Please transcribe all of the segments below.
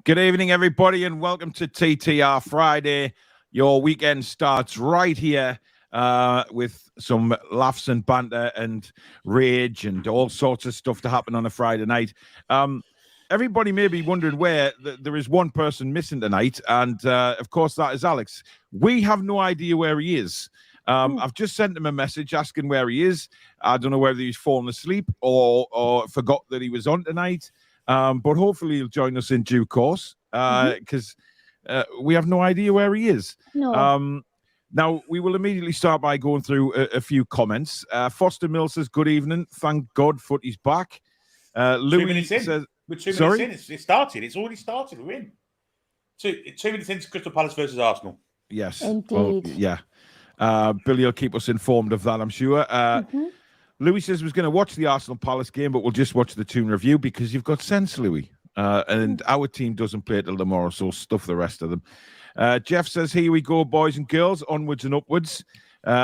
Good evening, everybody, and welcome to Ttr Friday. Your weekend starts right here with some laughs and banter and rage and all sorts of stuff to happen on a Friday night. Everybody may be wondering where there is one person missing tonight, and of course, that is Alex. We have no idea where he is. I've just sent him a message asking where he is. I don't know whether he's fallen asleep or forgot that he was on tonight. But hopefully he'll join us in due course because we have no idea where he is. No. Now, we will immediately start by going through a few comments. Foster Mill says, good evening. Thank God Footy's back. Louis says... We're 2 minutes in. It started. It's already started. We're in. 2 minutes into Crystal Palace versus Arsenal. Yes. Indeed. Well, yeah. Billy will keep us informed of that, I'm sure. Louis says we're going to watch the Arsenal Palace game, but we'll just watch the Toon review because you've got sense, Louis. And our team doesn't play till tomorrow, so stuff the rest of them. Jeff says, here we go, boys and girls, onwards and upwards.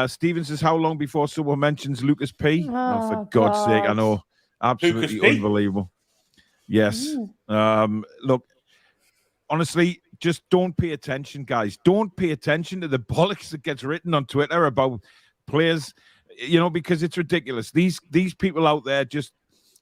Stephen says, how long before someone mentions Lucas P? Oh, for God's sake, I know. Absolutely unbelievable. Yes. Look, honestly, just don't pay attention, guys. Don't pay attention to the bollocks that gets written on Twitter about players. You know, because it's ridiculous. These people out there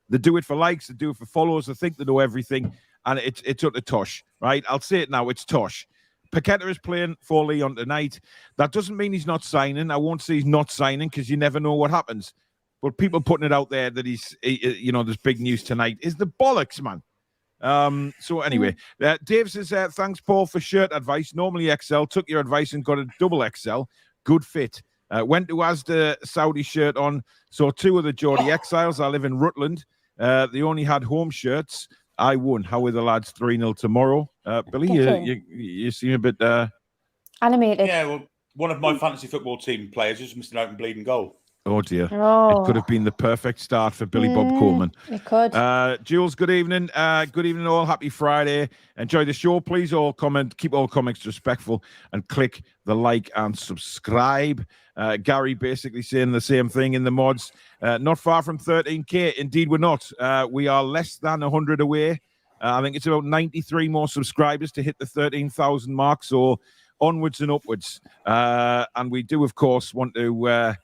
they do it for likes, they do it for followers, they think they know everything, and it's utter tosh, right? I'll say it now, it's tosh. Paqueta is playing for Leon tonight. That doesn't mean he's not signing. I won't say he's not signing because you never know what happens. But people putting it out there that there's big news tonight is the bollocks, man. So anyway, Dave says, thanks, Paul, for shirt advice. Normally XL, took your advice and got a double XL. Good fit. Went to Asda Saudi shirt on. Saw two of the Geordie Exiles. I live in Rutland. They only had home shirts. I won. How are the lads? 3-0 tomorrow. Billy, you seem a bit animated. Yeah, well, one of my fantasy football team players just missed an open bleeding goal. Oh, dear. It could have been the perfect start for Billy Bob Coleman. It could. Jules, good evening. Good evening, all. Happy Friday. Enjoy the show. Please all comment. Keep all comments respectful and click the like and subscribe. Gary basically saying the same thing in the mods. Not far from 13K. Indeed, we're not. We are less than 100 away. I think it's about 93 more subscribers to hit the 13,000 mark. So onwards and upwards. And we do, of course, want to...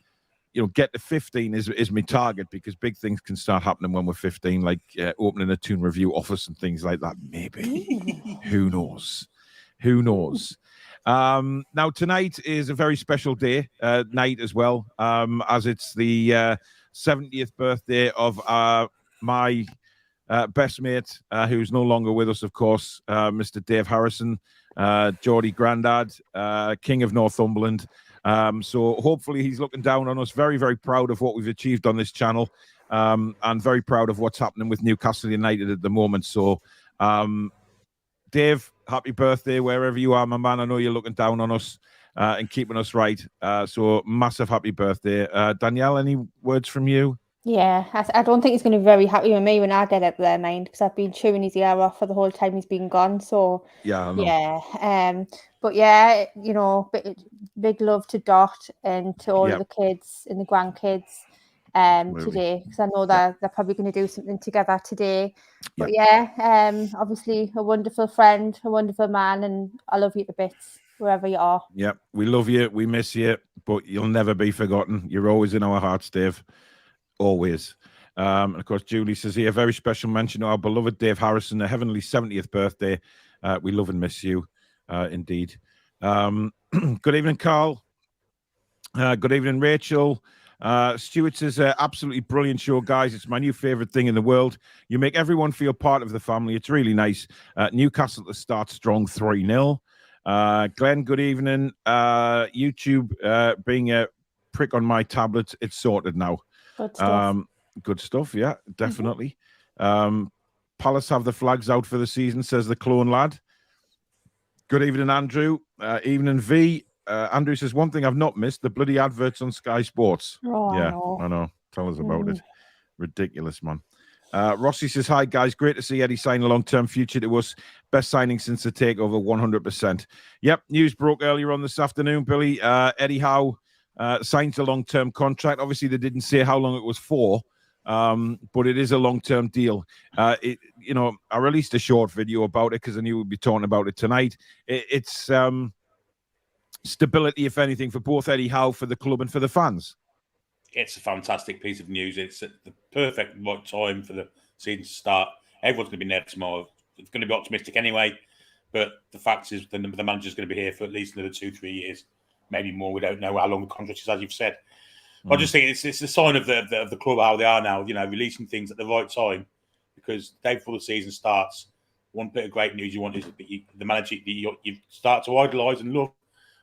get to 15 is my target because big things can start happening when we're 15, like opening a Toon review office and things like that. Maybe. Who knows? Who knows? Now, tonight is a very special night as well, as it's the 70th birthday of my best mate, who's no longer with us, of course, Mr. Dave Harrison, Geordie Grandad, King of Northumberland. So hopefully he's looking down on us. Very, very proud of what we've achieved on this channel, and very proud of what's happening with Newcastle United at the moment. So, Dave, happy birthday wherever you are, my man. I know you're looking down on us and keeping us right. So massive happy birthday. Danielle, any words from you? Yeah, I don't think he's going to be very happy with me when I get out of their mind because I've been chewing his ear off for the whole time he's been gone. So yeah, I know. Yeah. But yeah, big love to Dot and to all of the kids and the grandkids today because I know that they're probably going to do something together today. But obviously a wonderful friend, a wonderful man, and I love you to bits wherever you are. Yeah, we love you, we miss you, but you'll never be forgotten. You're always in our hearts, Dave. Always. And of course, Julie says here, a very special mention to our beloved Dave Harrison, a heavenly 70th birthday. We love and miss you, indeed. Good evening, Carl. Good evening, Rachel. Stuart says, absolutely brilliant show, guys. It's my new favorite thing in the world. You make everyone feel part of the family. It's really nice. Newcastle to start strong 3-0. Glenn, good evening. YouTube being a prick on my tablet. It's sorted now. Good stuff, yeah, definitely. Palace have the flags out for the season, says the clone lad. Good evening, Andrew. Evening, V. Andrew says, one thing I've not missed, the bloody adverts on Sky Sports. Oh, yeah, I know. Tell us about it. Ridiculous, man. Rossi says, hi, guys. Great to see Eddie sign a long-term future to us. Best signing since the takeover, 100%. Yep, news broke earlier on this afternoon, Billy. Eddie Howe signs a long-term contract. Obviously, they didn't say how long it was for, but it is a long-term deal. I released a short video about it because I knew we'd be talking about it tonight. It's stability, if anything, for both Eddie Howe, for the club, and for the fans. It's a fantastic piece of news. It's at the perfect right time for the season to start. Everyone's going to be there tomorrow. It's going to be optimistic anyway, but the fact is the manager's going to be here for at least another 2-3 years, maybe more. We don't know how long the contract is, as you've said. I just think it's a sign of the club, how they are now, releasing things at the right time, because the day before the season starts, one bit of great news you want is that the manager you start to idolise and love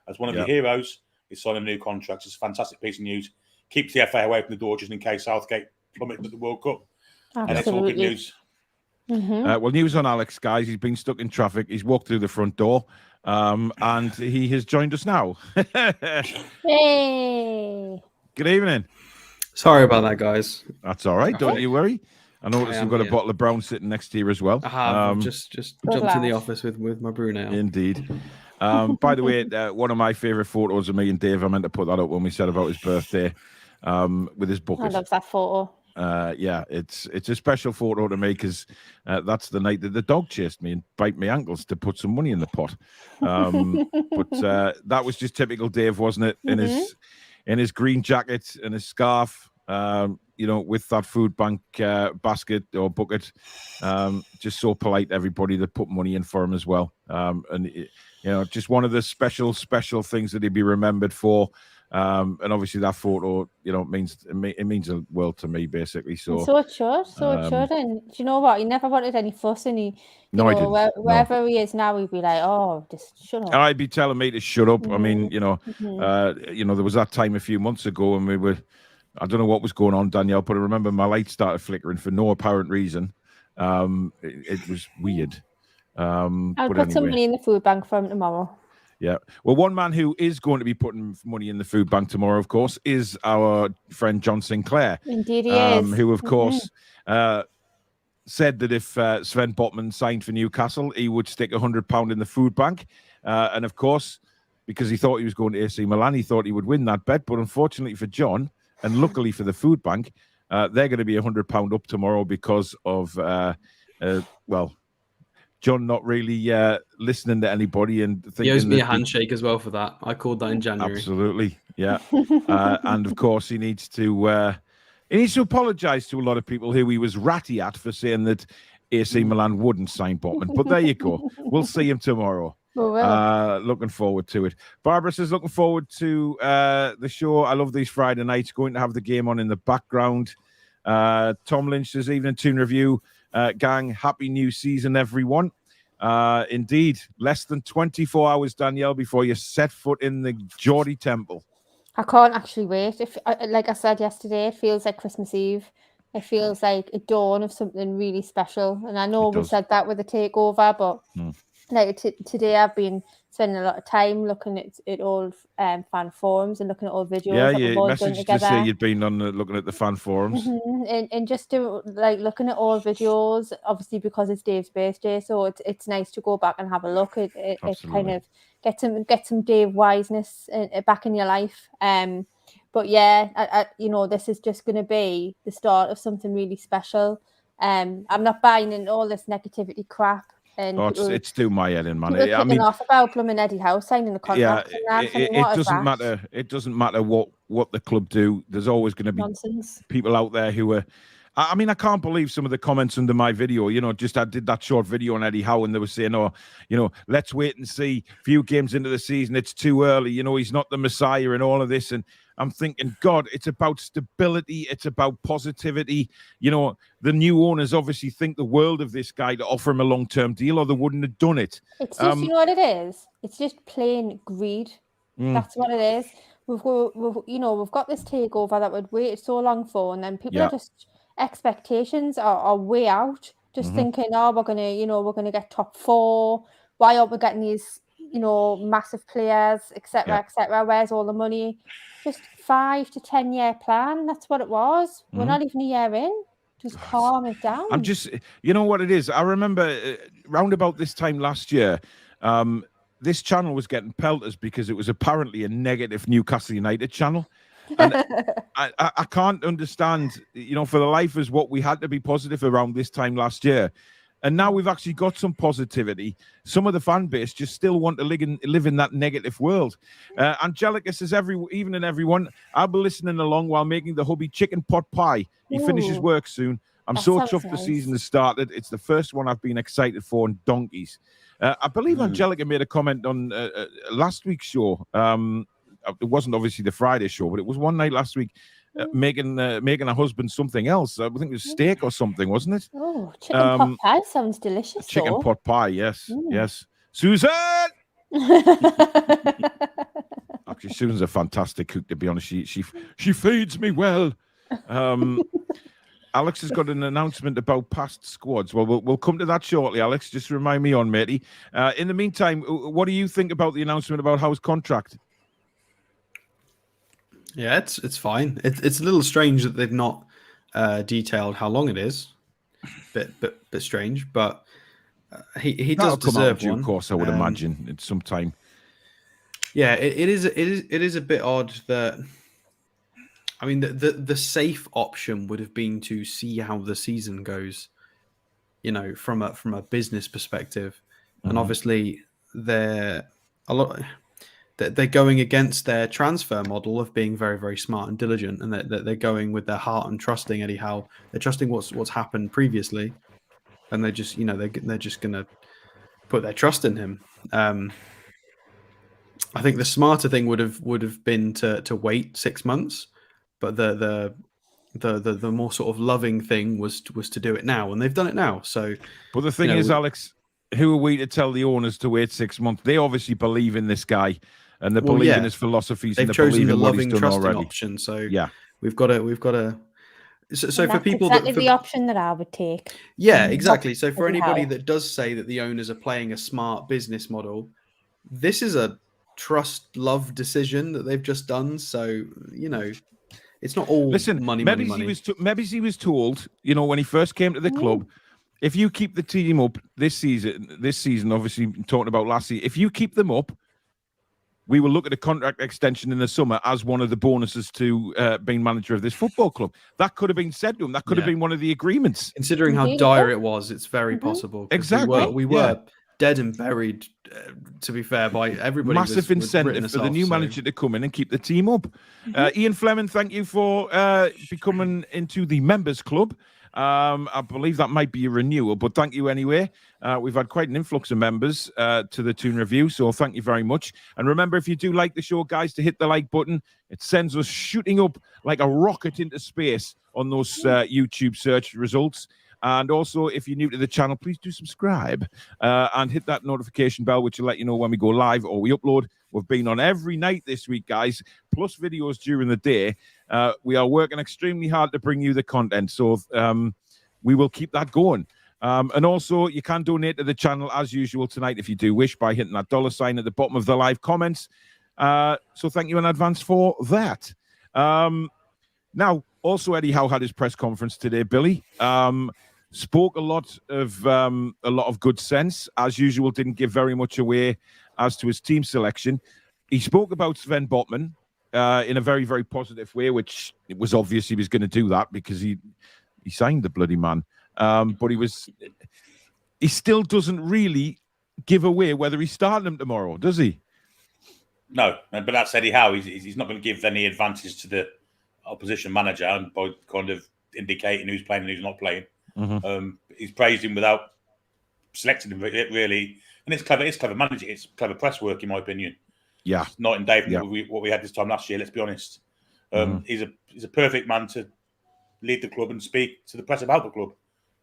as one of your heroes is signing a new contract. It's a fantastic piece of news. Keeps the FA away from the door just in case Southgate plummet at the World Cup. Absolutely. And it's all good news. Well, news on Alex, guys. He's been stuck in traffic. He's walked through the front door, and he has joined us now. Hey! Good evening. Sorry about that, guys. That's all right. Don't you worry. I noticed you've got a here. bottle of Brown sitting next to you as well. I have. I've just jumped in the office with my brew now. Indeed. By the way, one of my favourite photos of me and Dave, I meant to put that up when we said about his birthday, with his bucket. I love that photo. It's a special photo to me because that's the night that the dog chased me and bite my ankles to put some money in the pot. But that was just typical Dave, wasn't it? In his green jacket and his scarf, with that food bank basket or bucket, just so polite to everybody that put money in for him as well. Just one of the special things that he'd be remembered for. And obviously that photo, it means a world to me, basically. So it should. And do you know what? He never wanted any fuss, and he, I didn't. Wherever he is now, he'd be like, "Oh, just shut up." And I'd be telling me to shut up. I mean, there was that time a few months ago, and I don't know what was going on, Danielle, but I remember my light started flickering for no apparent reason. It was weird. I'll put some money in the food bank for him tomorrow. Yeah. Well, one man who is going to be putting money in the food bank tomorrow, of course, is our friend John Sinclair. Indeed, he is. Who, of course, said that if Sven Botman signed for Newcastle, he would stick £100 in the food bank. And, of course, because he thought he was going to AC Milan, he thought he would win that bet. But unfortunately for John, and luckily for the food bank, they're going to be £100 up tomorrow because of, John not really listening to anybody and thinking. He owes me a handshake as well for that. I called that in January. Absolutely, yeah. And of course, he needs to apologise to a lot of people who he was ratty at for saying that AC Milan wouldn't sign Botman. But there you go. We'll see him tomorrow. Looking forward to it. Barbara says, looking forward to the show. I love these Friday nights. Going to have the game on in the background. Tom Lynch says, evening Toon Review. Gang, happy new season, everyone. Indeed, less than 24 hours, Danielle, before you set foot in the Geordie Temple. I can't actually wait. Like I said yesterday, it feels like Christmas Eve. It feels like a dawn of something really special. And I know we said that with the takeover, but today I've been spending a lot of time looking at old fan forums and looking at old videos. Yeah, you messaged to say you'd been on looking at the fan forums. And just to looking at old videos, obviously because it's Dave's birthday, so it's nice to go back and have a look. It kind of get some Dave wiseness back in your life. But yeah, this is just going to be the start of something really special. I'm not buying into all this negativity crap. And it's doing my head in, man. I mean, off about Plum Eddie Howe signing the contract. It doesn't matter. It doesn't matter what the club do. There's always going to be people out there who are. I mean, I can't believe some of the comments under my video. I did that short video on Eddie Howe, and they were saying, let's wait and see. Few games into the season, it's too early. He's not the Messiah and all of this. And I'm thinking, God, it's about stability. It's about positivity. The new owners obviously think the world of this guy to offer him a long-term deal, or they wouldn't have done it. It's just, you know what it is? It's just plain greed. That's what it is. We've got this takeover that we'd waited so long for, and then people are just expectations are way out. Just thinking, we're gonna get top 4. Why aren't we getting these, massive players, etc., etc.? Where's all the money? Just 5 to 10 year plan. That's what it was. We're not even a year in. Just calm it down. I'm just, you know what it is? I remember round about this time last year, this channel was getting pelters because it was apparently a negative Newcastle United channel. And I can't understand, for the life is what we had to be positive around this time last year. And now we've actually got some positivity. Some of the fan base just still want to live in that negative world. Angelica says, evening, everyone. I'll be listening along while making the hubby chicken pot pie. He finishes work soon. I'm so chuffed the season has started. It's the first one I've been excited for in donkeys. I believe Angelica made a comment on last week's show. It wasn't obviously the Friday show, but it was one night last week. Making a husband something else. I think it was steak or something, wasn't it? Oh, chicken pot pie sounds delicious. Chicken pot pie, yes, yes. Susan! Actually, Susan's a fantastic cook, to be honest. She feeds me well. Alex has got an announcement about past squads. Well, we'll come to that shortly, Alex. Just remind me on, matey. In the meantime, what do you think about the announcement about Howe's contract? Yeah, it's fine. It's a little strange that they've not detailed how long it is. Bit strange, but he does deserve one. Of course, I would imagine it's some time. Yeah, it is a bit odd that. I mean, the safe option would have been to see how the season goes, from a business perspective, and obviously they're going against their transfer model of being very, very smart and diligent, and they're going with their heart and trusting Eddie Howe. They're trusting what's happened previously, and they're just they're just gonna put their trust in him. I think the smarter thing would have been to wait 6 months, but the more sort of loving thing was to do it now, and they've done it now. So, but the thing is, Alex, who are we to tell the owners to wait 6 months? They obviously believe in this guy. And they believe in his philosophies. They've and chosen the what he's loving, done trusting already. option. So yeah, we've got to. So for people, exactly the option that I would take. Yeah, exactly. So for anybody that does say that the owners are playing a smart business model, this is a trust love decision that they've just done. So it's not all money. Maybe he was told, when he first came to the club, if you keep the team up this season, obviously talking about last season, if you keep them up, we will look at a contract extension in the summer as one of the bonuses to being manager of this football club. That could have been said to him. That could have been one of the agreements. Considering how dire it was, it's very possible. Exactly. We were dead and buried, to be fair, by everybody. Massive incentive for the new manager to come in and keep the team up. Ian Fleming, thank you for becoming into the members club. I believe that might be a renewal, but thank you anyway. We've had quite an influx of members to the Toon Review, so thank you very much. And remember, if you do like the show, guys, to hit the like button. It sends us shooting up like a rocket into space on those YouTube search results. And also, if you're new to the channel, please do subscribe and hit that notification bell, which will let you know when we go live or we upload. We've been on every night this week, guys, plus videos during the day. We are working extremely hard to bring you the content, so we will keep that going. And also, you can donate to the channel as usual tonight if you do wish by hitting that $sign at the bottom of the live comments. So thank you in advance for that. Now, also, Eddie Howe had his press conference today, Billy. Spoke a lot of good sense. As usual, didn't give very much away as to his team selection. He spoke about Sven Botman in a very, very positive way, which it was obvious he was going to do that because he signed the bloody man. But he still doesn't really give away whether he's starting him tomorrow, does he? No, but that's Eddie Howe. He's not going to give any advantage to the opposition manager and by kind of indicating who's playing and who's not playing. He's praised him without selecting him, really. And it's clever managing. It's clever press work, in my opinion. Yeah. Night and day what we had this time last year, let's be honest. He's a perfect man to lead the club and speak to the press about the club.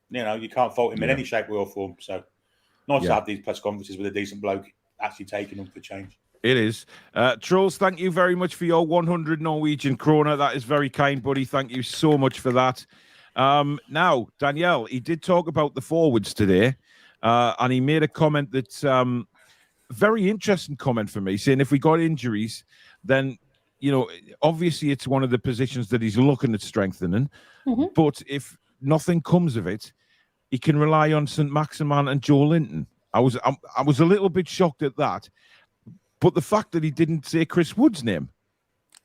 You can't fault him in any shape or form. So nice to have these press conferences with a decent bloke actually taking them for change. It is. Trolls, thank you very much for your 100 Norwegian kroner. That is very kind, buddy. Thank you so much for that. Now, Danielle, he did talk about the forwards today, and he made a comment that's very interesting comment for me, saying if we got injuries, then, obviously it's one of the positions that he's looking at strengthening. But if nothing comes of it, he can rely on St. Maximan and Joe Linton. I was a little bit shocked at that. But the fact that he didn't say Chris Wood's name.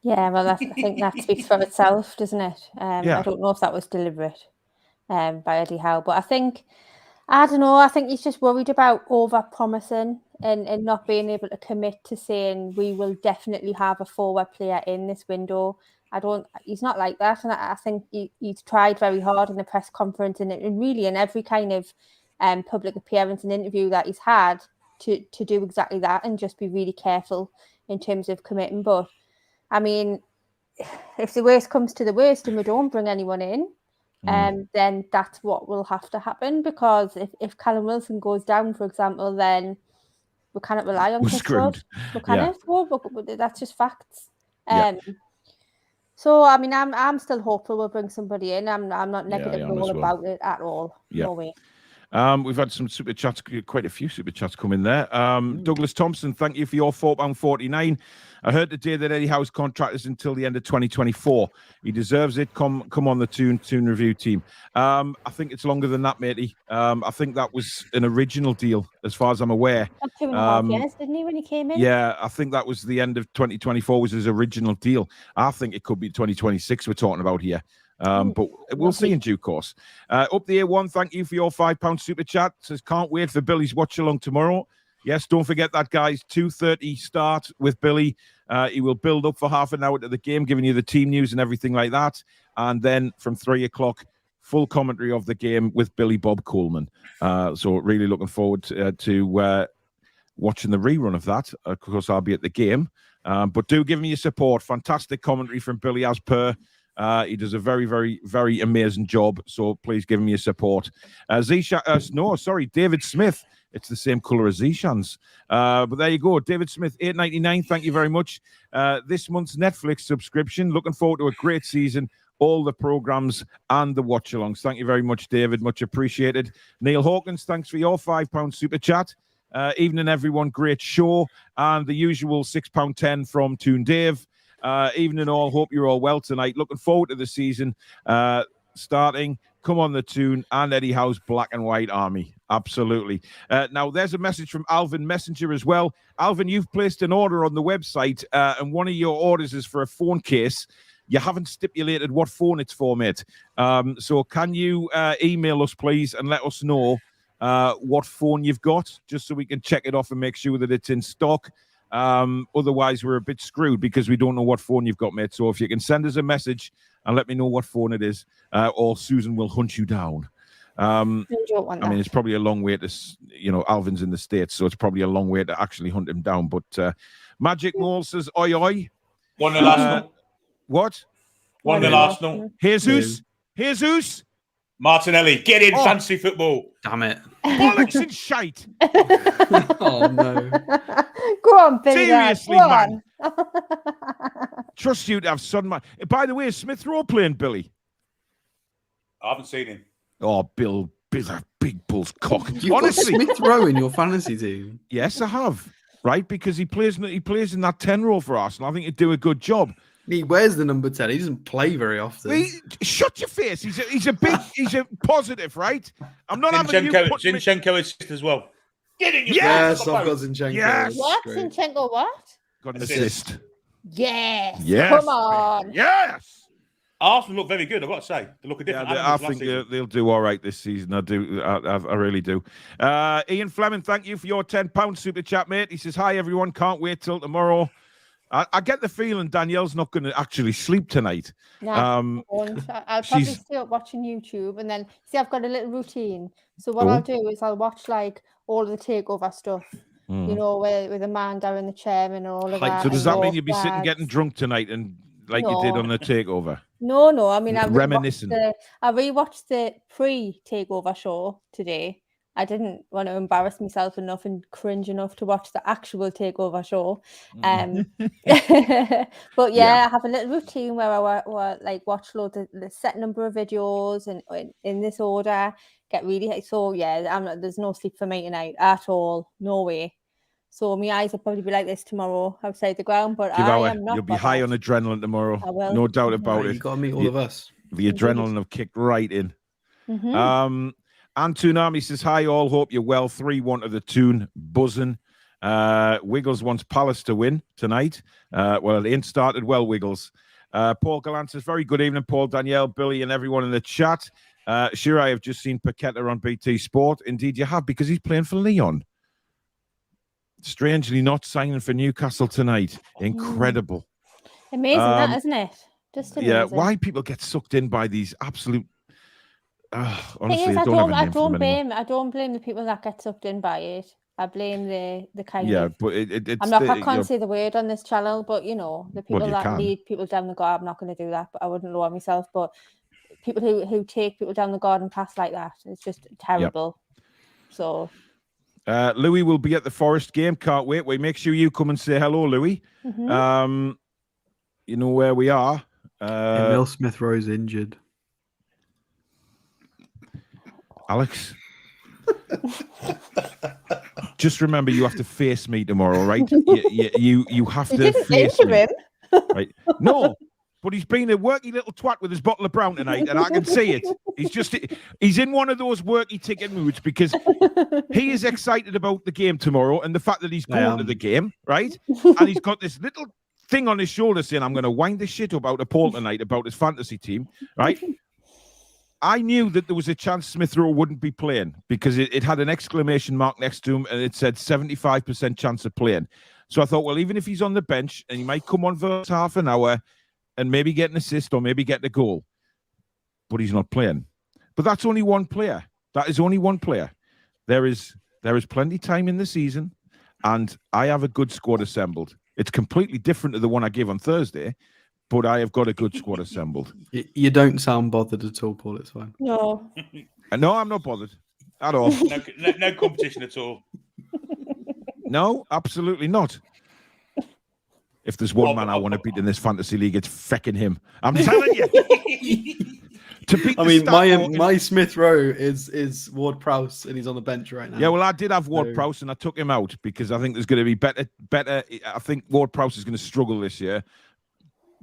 Yeah, well, I think that speaks for itself, doesn't it? Yeah. I don't know if that was deliberate by Eddie Howe, but I don't know. I think he's just worried about over-promising and not being able to commit to saying we will definitely have a forward player in this window. He's not like that, and I think he's tried very hard in the press conference and really in every kind of public appearance and interview that he's had to do exactly that and just be really careful in terms of committing. But I mean, if the worst comes to the worst and we don't bring anyone in, then that's what will have to happen, because if Callum Wilson goes down, for example, then we cannot rely on Chris Wood. We cannot. But that's just facts. So I mean, I'm still hopeful we'll bring somebody in. I'm not negative at all about it at all. No way. We've had some super chats, quite a few super chats come in there. Douglas Thompson, thank you for your £4.49. I heard today that Eddie Howe's contract is until the end of 2024. He deserves it. Come on the Toon Review team. I think it's longer than that, matey. I think that was an original deal, as far as I'm aware. 2.5 years, didn't he, when he came in? Yeah, I think that was the end of 2024 was his original deal. I think it could be 2026 we're talking about here. But we'll see in due course. Up the A1, thank you for your £5 super chat. Says, can't wait for Billy's watch along tomorrow. Yes, don't forget that, guys. 2:30 start with Billy. He will build up for half an hour to the game, giving you the team news and everything like that. And then from 3 o'clock, full commentary of the game with Billy Bob Coleman. So really looking forward to watching the rerun of that. Of course, I'll be at the game. But do give me your support. Fantastic commentary from Billy, as per. He does a very, very, very amazing job. So please give him your support. David Smith. It's the same colour as Zishan's. But there you go. David Smith, $8.99. Thank you very much. This month's Netflix subscription. Looking forward to a great season. All the programmes and the watch-alongs. Thank you very much, David. Much appreciated. Neil Hawkins, thanks for your £5 super chat. Evening, everyone. Great show. And the usual £6.10 from Toon Dave. Evening all, hope you're all well tonight. Looking forward to the season starting. Come on the Toon and Eddie Howe's Black and White Army. Absolutely. Now, there's a message from Alvin Messenger as well. Alvin, you've placed an order on the website, and one of your orders is for a phone case. You haven't stipulated what phone it's for, mate. So can you email us, please, and let us know what phone you've got, just so we can check it off and make sure that it's in stock. Otherwise, we're a bit screwed because we don't know what phone you've got, mate. So if you can send us a message and let me know what phone it is, or Susan will hunt you down. I mean, it's probably a long way to, Alvin's in the States, so it's probably a long way to actually hunt him down. But Magic Mole says, oi, oi. 1-0 Arsenal. What? 1-0 Arsenal. Jesus. Martinelli, get in fancy football. Damn it. Bollocks and shite. Oh, no. Go on, Billy. Seriously, man. Trust you to have son, man. By the way, is Smith Rowe playing, Billy? I haven't seen him. Oh, Bill, that big bull's cock. Honestly, Smith Rowe in your fantasy team? Yes, I have. Right, because he plays in that 10 role for Arsenal. I think he'd do a good job. He wears the number 10. He doesn't play very often. Shut your face. He's a positive, right? I'm not having you put Zinchenko assist as well. Get in your Yes, I've got Zinchenko. Yes. What? Zinchenko what? Got an assist. Yes. Yes. Come on. Yes. Arsenal look very good, I've got to say. They look a different. Yeah, I think they'll do all right this season. I do. I really do. Ian Fleming, thank you for your £10 super chat, mate. He says, hi, everyone. Can't wait till tomorrow. I get the feeling Danielle's not going to actually sleep tonight. No, I'll probably stay up watching YouTube, and then I've got a little routine. So what I'll do is I'll watch like all the takeover stuff, with Amanda and the chairman and all of that. So does that mean you'll be sitting getting drunk tonight and you did on the takeover? No. I mean, I reminiscing. I rewatched the pre-takeover show today. I didn't want to embarrass myself enough and cringe enough to watch the actual takeover show. But I have a little routine where I watch loads of the set number of videos and in this order, get really. So there's no sleep for me tonight at all. No way. So my eyes will probably be like this tomorrow outside the ground, but I am not. You'll be high on adrenaline tomorrow. I will. No doubt about it. You got to meet all of us. The adrenaline have kicked right in. Antunami says, hi all, hope you're well. 3-1 to the Toon, buzzing. Wiggles wants Palace to win tonight. Well, it ain't started well, Wiggles. Paul Gallant says, very good evening, Paul, Danielle, Billy, and everyone in the chat. Sure, I have just seen Paqueta on BT Sport. Indeed, you have, because he's playing for Lyon. Strangely not signing for Newcastle tonight. Incredible. Amazing, that, isn't it? Just amazing. Yeah, why people get sucked in by these absolute... honestly, I don't blame the people that get sucked in by it. I blame the kind yeah, of... but it's I can't say the word on this channel, but, the people that lead people down the garden, I'm not going to do that, but I wouldn't lower myself. But people who take people down the garden path like that, it's just terrible. Yep. So... Louis will be at the Forest game. Can't wait. Make sure you come and say hello, Louis. Mm-hmm. You know where we are. Emil Smith Rowe's injured. Alex, just remember you have to face me tomorrow, right? You have to face me. Right? No, but he's been a worky little twat with his bottle of brown tonight, and I can see it. He's in one of those worky ticket moods because he is excited about the game tomorrow and the fact that he's going to the game, right? And he's got this little thing on his shoulder saying, I'm going to wind this shit about Paul tonight about his fantasy team, right? I knew that there was a chance Smith Rowe wouldn't be playing because it had an exclamation mark next to him and it said 75% chance of playing. So I thought, well, even if he's on the bench and he might come on for half an hour and maybe get an assist or maybe get a goal, but he's not playing. But that's only one player. That is only one player. There is plenty time in the season, and I have a good squad assembled. It's completely different to the one I gave on Thursday, but I have got a good squad assembled. You don't sound bothered at all, Paul. It's fine. No. No, I'm not bothered at all. No competition at all. No, absolutely not. If there's one man I want to beat in this fantasy league, it's fecking him. I'm telling you. To beat my Smith Rowe is Ward Prowse, and he's on the bench right now. Yeah, well, I did have Ward Prowse, and I took him out because I think there's going to be better. I think Ward Prowse is going to struggle this year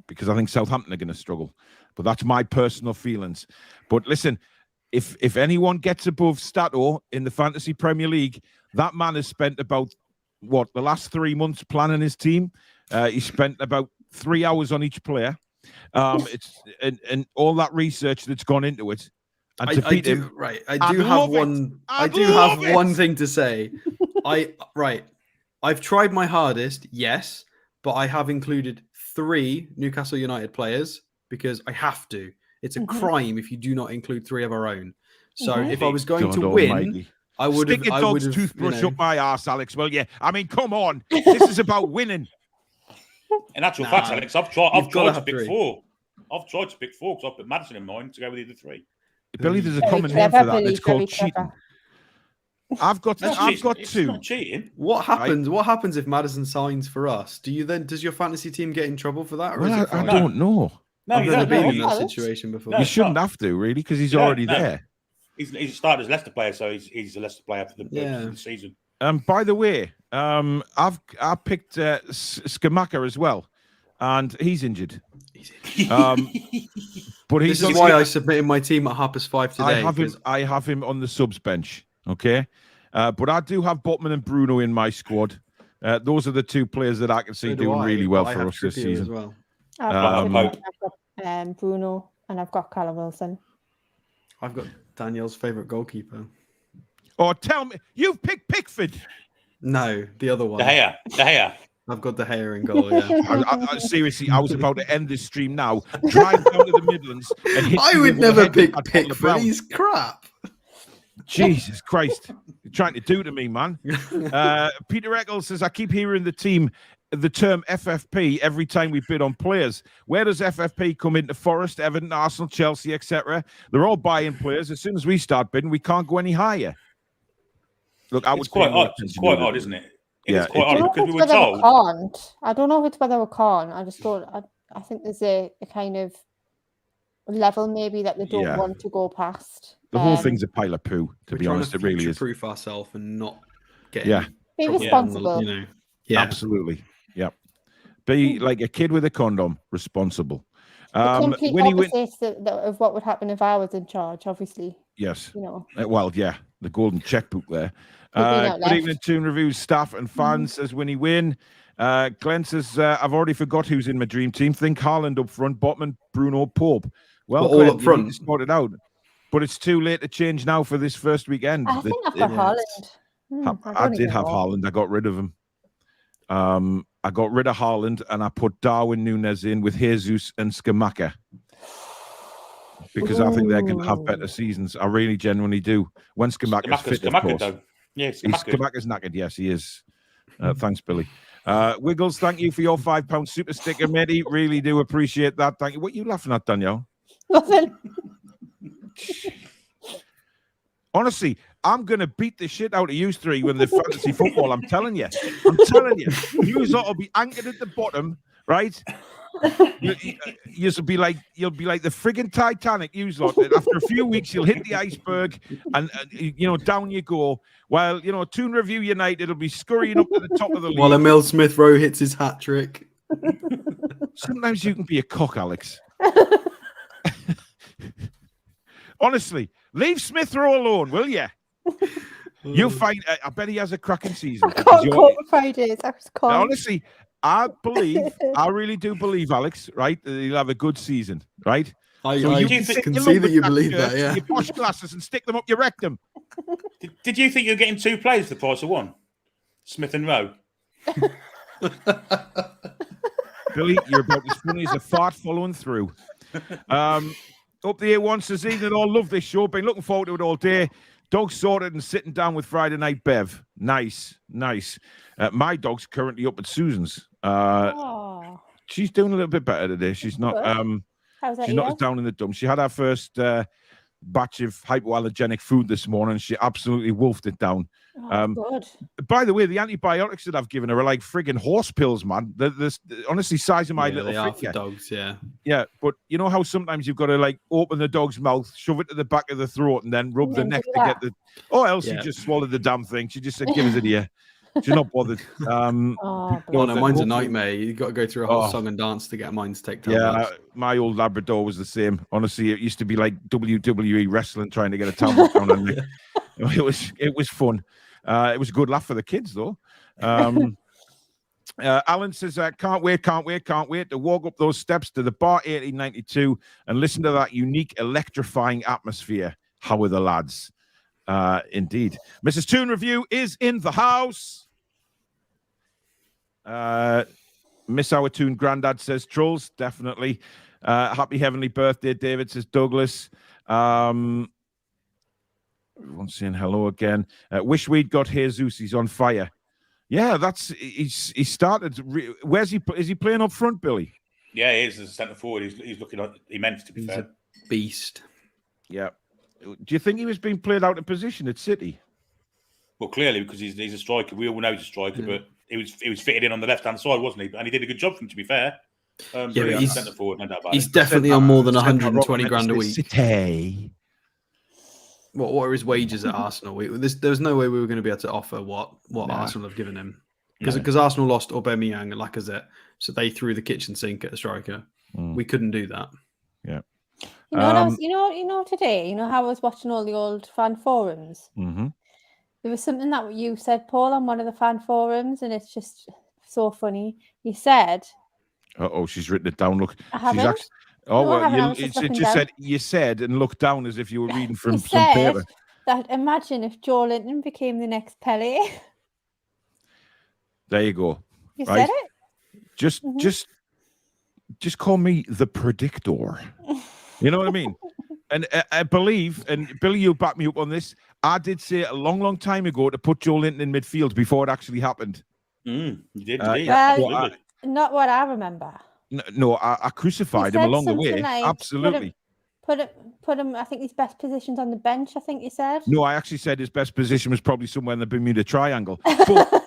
because I think Southampton are going to struggle. But that's my personal feelings. But listen, if anyone gets above Stato in the Fantasy Premier League, that man has spent about the last 3 months planning his team. He spent about 3 hours on each player. It's and all that research that's gone into it. And to beat him, right. I do have one thing to say. I've tried my hardest, yes, but I have included 3 Newcastle United players because I have to. It's a crime if you do not include 3 of our own. So if I was going to win, I would have. Stick your dog's toothbrush up my arse, Alex. Well, yeah. I mean, come on. This is about winning. In actual fact, Alex, I've tried to pick 4. I've tried to pick 4 because I've put Madison in mind to go with either 3. Billy, there's a common name for that. It's called cheating. I've got 2. It's not cheating. What happens? What happens if Madison signs for us? Does your fantasy team get in trouble for that? Or well, I don't know. No, I've you never don't been know. in that situation before. No, you shouldn't have to, really, because he's already there. He's started as Leicester player, so he's a Leicester player for the season. By the way, I picked Skamaka as well, and he's injured. But this is why I submitted my team at 5:30 today. I have him on the subs bench. Okay, but I do have Botman and Bruno in my squad. Those are the 2 players that I can see doing really well for us this season. As well. I've got Bruno and I've got Callum Wilson. I've got Danielle's favourite goalkeeper. Oh, tell me, you've picked Pickford. No, the other one. De Gea. I've got De Gea in goal, yeah. Seriously, I was about to end this stream now. Drive down to the Midlands and hit I would never pick Pickford. He's crap. Jesus Christ. You're trying to do to me, man. Peter Eccles says, I keep hearing the term FFP every time we bid on players. Where does FFP come into? Forest, Everton, Arsenal, Chelsea, etc.? They're all buying players. As soon as we start bidding, we can't go any higher. Look, it's quite odd. It's quite odd, isn't it? It's quite odd because we were told. I don't know if it's whether we can't. I just thought I think there's a kind of level maybe that they don't want to go past. The whole thing's a pile of poo, to be honest. It really is. Proof ourselves and not get be responsible. Absolutely. Yep. Be like a kid with a condom, responsible. The complete opposite of what would happen if I was in charge, obviously. Yes. Well, yeah. the golden checkbook there. We've been out Good left. evening, Toon Review staff and fans, says Winnie Win. Glenn says, I've already forgot who's in my dream team. Think Haaland up front, Botman, Bruno, Pope. Well, all Glenn, up front. you need to sort it out. But it's too late to change now for this first weekend. I think I've got Haaland. I did have Haaland. I got rid of him. I got rid of Haaland and I put Darwin Núñez in with Jesus and Skamaka. Because I think they're going to have better seasons. I really genuinely do. When Skamaka's fit, of course. Though. Yeah, Skamaka's knackered. Yes, he is. Thanks, Billy. Wiggles, thank you for your £5 super sticker, matey. Really do appreciate that. Thank you. What are you laughing at, Danielle? Nothing. Honestly, I'm going to beat the shit out of you three when the fantasy football. I'm telling you. You lot will be anchored at the bottom, right? You'll be like the friggin' Titanic. You lot. After a few weeks, you'll hit the iceberg, and down you go. While Toon Review United will be scurrying up to the top of the league. While Emil Smith Rowe hits his hat trick. Sometimes you can be a cock, Alex. Honestly, leave Smith Rowe alone, will you? You'll find. I bet he has a cracking season. I can't cope with Fridays. I just can't. Honestly, I really do believe, Alex, right, that he'll have a good season, right? I can see that you believe that, yeah. Your posh glasses and stick them up your rectum. Did you think you were getting two players for the price of one? Smith and Rowe? Billy, you're about as funny as a fart following through. Up the A1 says, evening all, love this show. Been looking forward to it all day. Dog sorted and sitting down with Friday Night Bev. Nice. My dog's currently up at Susan's. She's doing a little bit better today. She's not she's not as down in the dumps. She had her first batch of hypoallergenic food this morning. She absolutely wolfed it down. Good. By the way, the antibiotics that I've given her are like friggin' horse pills, man. They're honestly size of my little they are finger. for dogs, yeah. Yeah, but you know how sometimes you've got to like open the dog's mouth, shove it to the back of the throat, and then rub the neck to get the. Oh, Elsie just swallowed the damn thing. She just said, "Give us it here." She's not bothered. No, mine's a nightmare. You've got to go through a whole song and dance to get mine to take time. Yeah, my old Labrador was the same. Honestly, it used to be like WWE wrestling trying to get a towel down on me. It was fun. It was a good laugh for the kids, though. Alan says, can't wait to walk up those steps to the bar 1892 and listen to that unique electrifying atmosphere. How are the lads? Indeed. Mrs. Toon Review is in the house. Miss Our Toon Grandad says, Trolls, definitely. Happy heavenly birthday, David, says Douglas. Everyone's saying hello again. Wish we'd got Jesus. He's on fire. Yeah, he started. Where's he? Is he playing up front, Billy? Yeah, he is as a centre forward. He's looking like immense, to be fair. A beast. Yeah. Do you think he was being played out of position at City? Well, clearly, because he's a striker. We all know he's a striker, but he was fitted in on the left-hand side, wasn't he? And he did a good job for him, to be fair. He's centre forward, no doubt about he's it. definitely on more than 120 grand a week. City. What are his wages at Arsenal? There was no way we were going to be able to offer what Arsenal have given him. Because Arsenal lost Aubameyang and Lacazette, so they threw the kitchen sink at a striker. We couldn't do that. Yeah. You know, today, how I was watching all the old fan forums? Mm-hmm. There was something that you said, Paul, on one of the fan forums, and it's just so funny. You said... she's written it down. Look. I haven't. It just said, you said, and looked down as if you were reading from some paper. That imagine if Joe Linton became the next Pele. There you go. You said it? Just call me the predictor. You know what I mean? And I believe, and Billy, you'll back me up on this, I did say a long, long time ago to put Joe Linton in midfield before it actually happened. You did. Well, not what I remember. No, I crucified him along the way. Like, absolutely. Put him, I think his best position's on the bench, I think you said. No, I actually said his best position was probably somewhere in the Bermuda Triangle. But,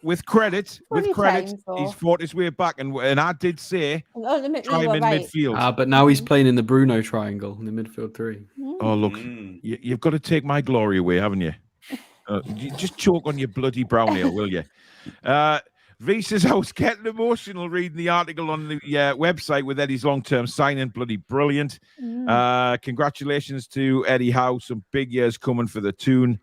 with credit, he's fought his way back. And I did say try him in midfield. But now he's playing in the Bruno Triangle in the midfield three. Oh, look, you've got to take my glory away, haven't you? You just choke on your bloody brown ale, will you? V says, I was getting emotional reading the article on the website with Eddie's long-term signing. Bloody brilliant. Congratulations to Eddie Howe. Some big years coming for the Toon.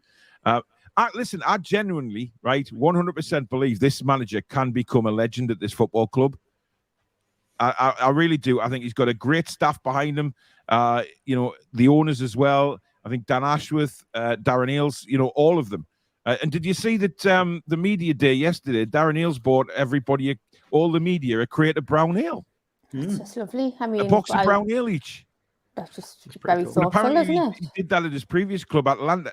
Listen, I genuinely, right, 100% believe this manager can become a legend at this football club. I really do. I think he's got a great staff behind him. The owners as well. I think Dan Ashworth, Darren Eales, all of them. And did you see that the media day yesterday, Darren Eales bought everybody, all the media, a crate of brown ale. That's just lovely. I mean, a box of brown ale each. That's just very cool. thoughtful, isn't it? He did that at his previous club, Atlanta.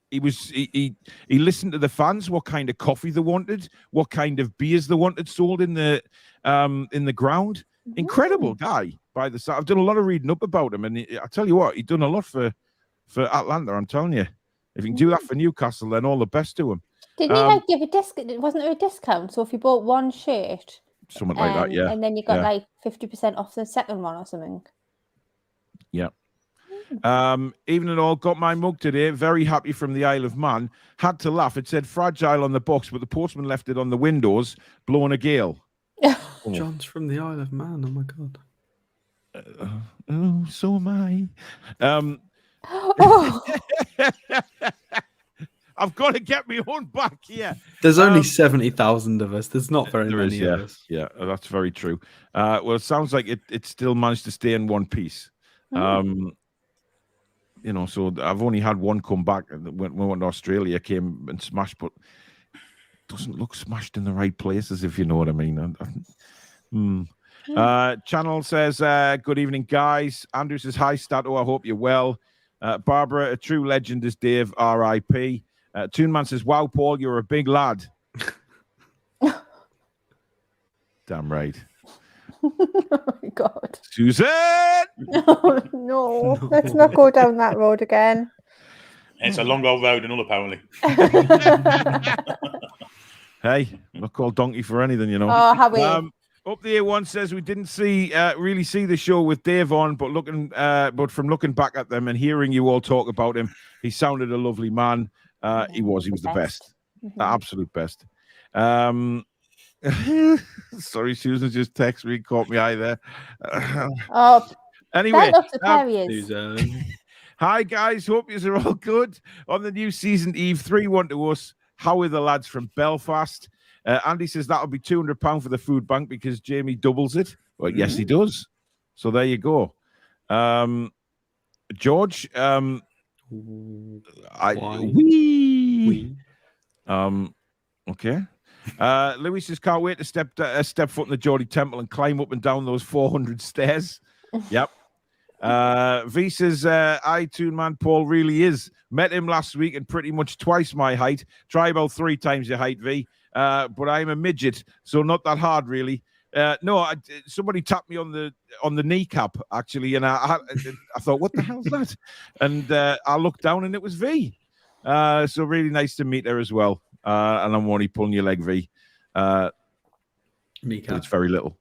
He listened to the fans, what kind of coffee they wanted, what kind of beers they wanted sold in the ground. Incredible guy by the side. I've done a lot of reading up about him, and I tell you what, he's done a lot for Atlanta. I'm telling you, if he can do that for Newcastle, then all the best to him. Didn't he give a discount? Wasn't there a discount? So if you bought one shirt, something like that, yeah, and then you got 50% off the second one or something. Yeah. Even and all, got my mug today. Very happy from the Isle of Man. Had to laugh. It said fragile on the box, but the postman left it on the windows, blowing a gale. John's from the Isle of Man. Oh my god. So am I. I've got to get my own back here. There's only 70,000 of us. There's not very many of us. Yeah, that's very true. Well, it sounds like it still managed to stay in one piece. So I've only had one come back. When we went to Australia, came and smashed, but doesn't look smashed in the right places, if you know what I mean. Channel says, good evening, guys. Andrew says, hi, Stato. I hope you're well. Barbara, a true legend is Dave, R.I.P. Toonman says, wow, Paul, you're a big lad. Damn right. Oh my God. Susan! No, let's not go down that road again. It's a long old road and all, apparently. Hey, not called donkey for anything, Oh, how we? Up the A1 says we didn't really see the show with Dave on, but from looking back at them and hearing you all talk about him, he sounded a lovely man. He was the best. The absolute best. Sorry, Susan just texted me, caught me eye there. Anyway, hi guys, hope you are all good on the new season eve. 3-1 to us. How are the lads from Belfast? Andy says that'll be £200 for the food bank because Jamie doubles it. Well, yes, he does. So there you go. George, okay. Louis says can't wait to step foot in the Geordie Temple and climb up and down those 400 stairs. Yep. V says, Toon man, Paul really is. Met him last week and pretty much twice my height. Try about 3 times your height, V. But I'm a midget, so not that hard, really. Somebody tapped me on the kneecap, actually, and I thought, what the hell's that? And I looked down and it was V. So really nice to meet her as well. And I'm only pulling your leg, V. It's very little.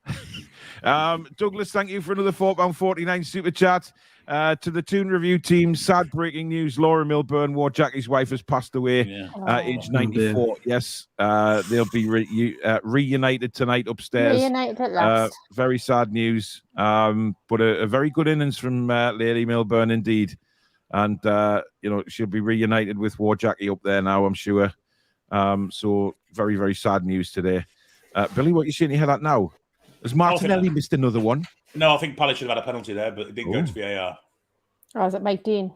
Douglas, thank you for another £4.49 super chat. To the Toon review team, sad breaking news: Laura Milburn, War Jackie's wife, has passed away, age 94. Yes, they'll be reunited tonight upstairs. Reunited at last. Very sad news, but a very good innings from Lady Milburn indeed, and she'll be reunited with War Jackie up there now, I'm sure. So very, very sad news today. Billy, what are you shaking your head at now? Has Martinelli missed another one? No, I think Palace should have had a penalty there, but it didn't go to VAR. Oh, is it Mike Dean?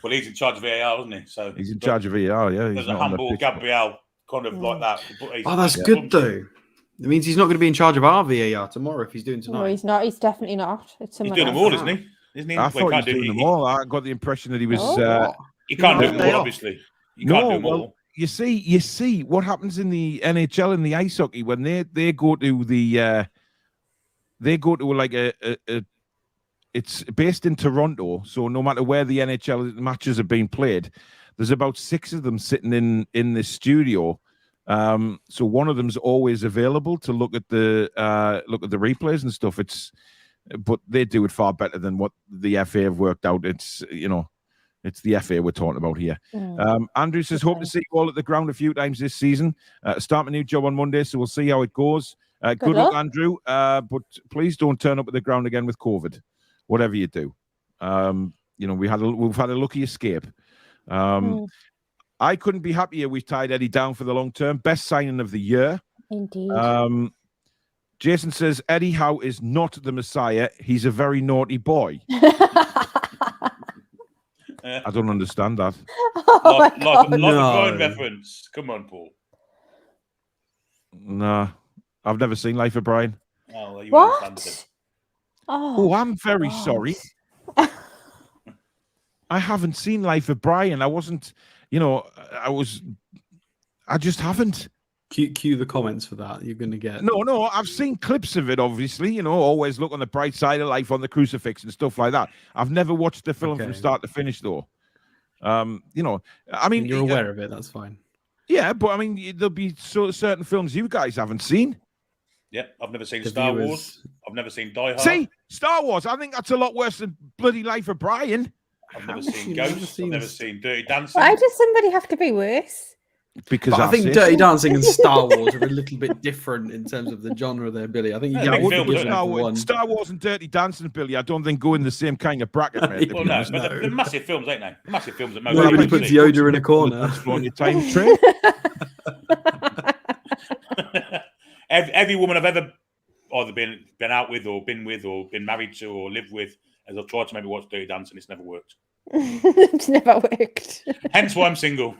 Well, he's in charge of VAR, wasn't he? So he's in charge of VAR, yeah. There's a handball, Gabriel, kind of like that. Oh, that's good, though. It means he's not going to be in charge of our VAR tomorrow if he's doing tonight. No, he's not. He's definitely not. He's doing them all, isn't he? I thought he was doing them all. I got the impression that he was... he can't do them all, obviously. You can't do them all. You see what happens in the NHL and the ice hockey when they go to the like it's based in Toronto, so no matter where the NHL matches are being played, there's about 6 of them sitting in this studio. So one of them's always available to look at the replays and stuff. But they do it far better than what the FA have worked out. It's It's the FA we're talking about here. Andrew says, hope to see you all at the ground a few times this season. Start my new job on Monday, so we'll see how it goes. Good luck, Andrew. But please don't turn up at the ground again with COVID, whatever you do. We've had a lucky escape. I couldn't be happier we've tied Eddie down for the long term. Best signing of the year. Indeed. Jason says, Eddie Howe is not the Messiah. He's a very naughty boy. I don't understand that. Like a Brian reference. Come on, Paul. Nah, I've never seen Life of Brian. Oh, well, you what? it. Oh, I'm very sorry. I haven't seen Life of Brian. I wasn't, I just haven't. Cue the comments for that. You're going to get... No, I've seen clips of it, obviously. Always look on the bright side of life on the crucifix and stuff like that. I've never watched the film from start to finish, though. I mean... You're aware of it, that's fine. Yeah, but I mean, there'll be certain films you guys haven't seen. Yeah, I've never seen Star Wars. I've never seen Die Hard. See, Star Wars, I think that's a lot worse than bloody Life of Brian. I've never seen Ghosts. I've never seen Dirty Dancing. Why does somebody have to be worse? Because I think Dirty Dancing and Star Wars are a little bit different in terms of the genre there, Billy. I think you can one. Star Wars and Dirty Dancing, Billy, I don't think go in the same kind of bracket, mate. Well, no, but they're massive films, ain't they? Massive films that most nobody puts Yoda in a corner. On your time train. Every woman I've ever either been out with or been married to or lived with, as I've tried to maybe watch Dirty Dancing, it's never worked. It's never worked. Hence why I'm single.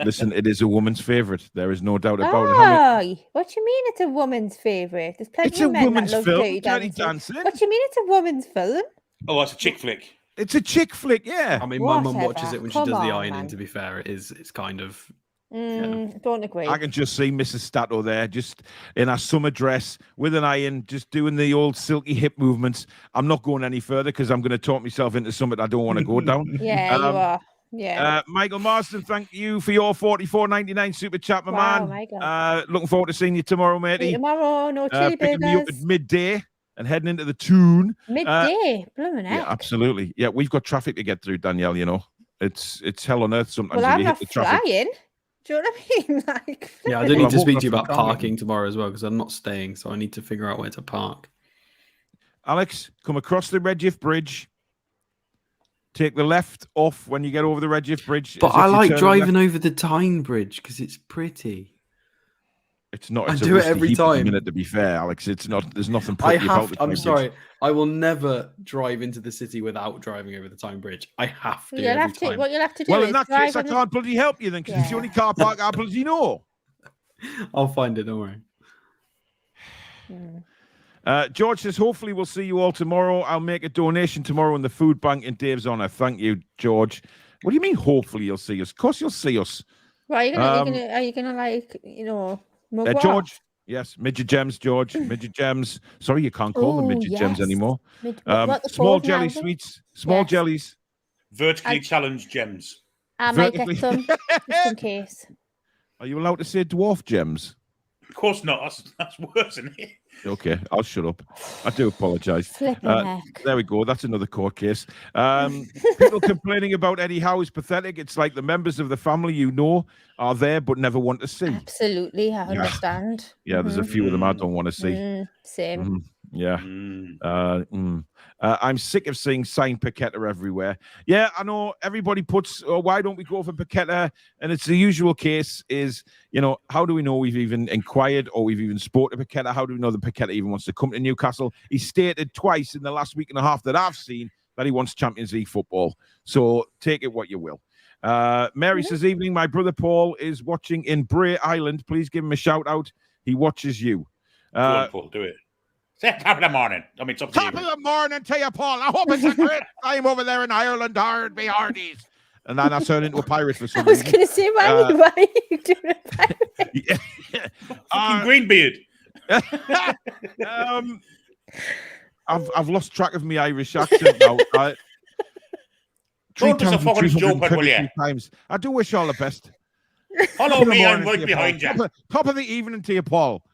Listen, it is a woman's favourite. There is no doubt about it. What do you mean it's a woman's favourite? There's plenty of men that love Dirty Dancing. What do you mean it's a woman's film? Oh, it's a chick flick. It's a chick flick, yeah. I mean, my mum watches it when she does the ironing, to be fair. It's kind of... Don't agree. I can just see Mrs. Stato there, just in her summer dress with an iron, just doing the old silky hip movements. I'm not going any further because I'm going to talk myself into something I don't want to go down. Yeah, you are. Yeah. Michael Marston, thank you for your $44.99 super chat, my man. My God. Looking forward to seeing you tomorrow, matey. Tomorrow, no chili picking me up at midday and heading into the Toon. Midday, blooming heck. Yeah, absolutely. Yeah, we've got traffic to get through, Danielle. It's hell on earth sometimes. Well, I'm you not hit the traffic. flying. Do you know what I mean? Yeah, I do need to speak to you about parking tomorrow as well because I'm not staying, so I need to figure out where to park. Alex, come across the Redgift Bridge. Take the left off when you get over the Redgift Bridge. But I like driving over the Tyne Bridge because it's pretty. It's not. I do it every time. To be fair, Alex, it's not. There's nothing pretty about it. I'm sorry. I will never drive into the city without driving over the Tyne Bridge. I have to. What you'll have to do. Well, in that case, I can't bloody help you then, because it's the only car park I bloody know. I'll find it. Don't worry. George says, hopefully we'll see you all tomorrow. I'll make a donation tomorrow in the food bank in Dave's honour. Thank you, George. What do you mean? Hopefully you'll see us. Of course you'll see us. Well, are you gonna George? Yes, midget gems, George. Midget gems. Sorry, you can't call them midget gems anymore. Small jelly sweets. Small jellies. Vertically challenged gems. I might get some just in case. Are you allowed to say dwarf gems? Of course not. That's worse, isn't it? Okay, I'll shut up. I do apologise. There we go. That's another court case. People complaining about Eddie Howe is pathetic. It's like the members of the family you know are there but never want to see. Absolutely, I understand. Yeah, there's a few of them I don't want to see. Same. Yeah. I'm sick of seeing signed Paqueta everywhere. Yeah, I know everybody puts, why don't we go for Paqueta? And it's the usual case is, how do we know we've even inquired or we've even spoke to Paqueta? How do we know that Paqueta even wants to come to Newcastle? He stated twice in the last week and a half that I've seen that he wants Champions League football. So take it what you will. Mary says, evening, my brother Paul is watching in Bray Island. Please give him a shout out. He watches you. Go on, Paul, do it. Say top of the morning. I mean, top of the morning to you, Paul. I hope it's a great time over there in Ireland. Hard be hardies. And then I turned into a pirate for some reason. I was going to say, why are you doing a pirate? Fucking Greenbeard. I've lost track of my Irish accent now. 3,323 times. I do wish you all the best. Follow me, I'm right behind you. Top of the evening to you, Paul.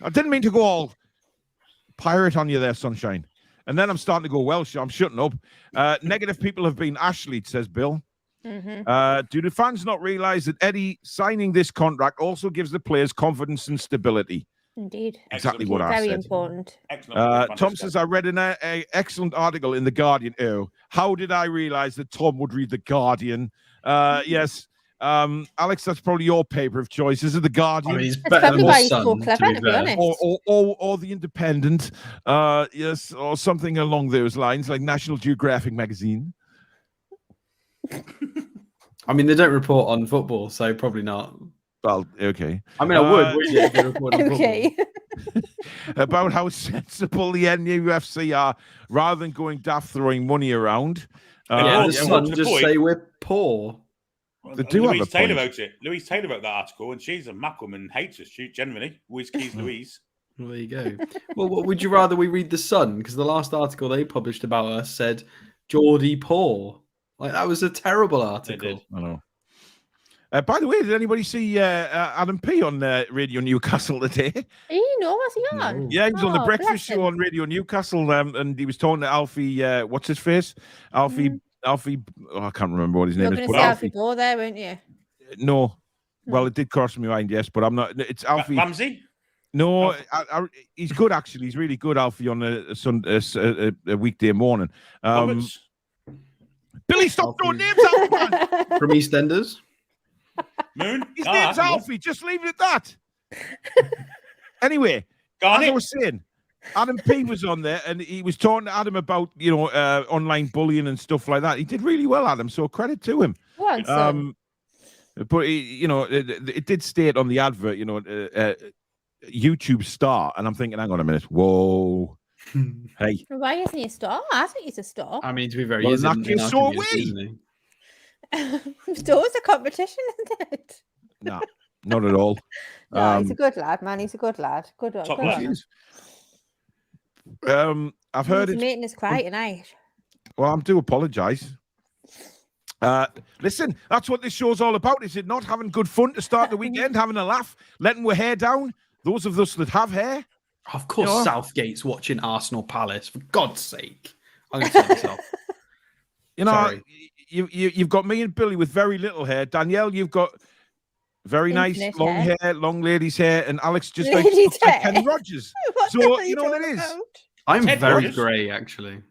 I didn't mean to go all pirate on you there, sunshine. And then I'm starting to go Welsh. I'm shutting up. Negative people have been Ashley, says Bill. Do the fans not realise that Eddie signing this contract also gives the players confidence and stability? Indeed. Exactly what I Very said. important. Tom says, I read an excellent article in The Guardian. Oh, how did I realise that Tom would read The Guardian? Yes. Alex, that's probably your paper of choice. Is it The Guardian? I mean, he's That's better probably than why his he's son, so clever, to be fair. honest. Or The Independent. Yes, or something along those lines, like National Geographic magazine. I mean, they don't report on football, so probably not. Well, okay. I mean, I would, wouldn't you, if they report on Okay. About how sensible the NUFC are, rather than going daft throwing money around. Yeah, the yeah, Sun the just point. say we're poor. They do have a Louise Taylor point. wrote it. Louise Taylor wrote that article, and she's a Mackham and hates us. She generally. Whiz keys Louise. Well, there you go. Well, what would you rather we read the Sun? Because the last article they published about us said Geordie poor. Like, that was a terrible article. I know. By the way, did anybody see Adam P on Radio Newcastle today? You know, what's he on? Yeah, he was on the Oh, breakfast bless show him. on Radio Newcastle, and he was talking to Alfie. What's his face? Alfie. Alfie. Oh, I can't remember what his You're name going is. to But say Alfie. Alfie Bohr there, weren't you? No. Well, it did cross my mind, yes, but I'm not. It's Alfie. Ramsey? No, he's good actually. He's really good, Alfie, on a weekday morning. Roberts? Billy, stop throwing names out, man. From EastEnders? Moon? His name's Alfie. Just leave it at that. Anyway, as I Garnet? was saying, Adam P was on there, and he was talking to Adam about online bullying and stuff like that. He did really well, Adam. So credit to him. Go on, son. But it did state on the advert, YouTube star, and I'm thinking, hang on a minute, whoa, hey, Why isn't he a star? I think he's a star. I mean, to be fair, Well, he is in that in case, our so are community, we. isn't he? So it's a competition, isn't it? no, not at all. No, he's a good lad, man. He's a good lad. Good one. Top Good lad. on him. I've heard He's it. making us quiet tonight. Well, I do apologise. Listen, that's what this show's all about, is it not? Having good fun to start the weekend, having a laugh, letting our hair down. Those of us that have hair. Of course, You know? Southgate's watching Arsenal Palace. For God's sake. I'm going to say myself. Sorry. You've got me and Billy with very little hair. Danielle, you've got very nice Infinite long hair. hair, long ladies' hair, and Alex just Ladies' looks like hair? Kenny Rogers. What the So hell are you know what it talking is. about? I'm Ted very Rogers. grey, actually.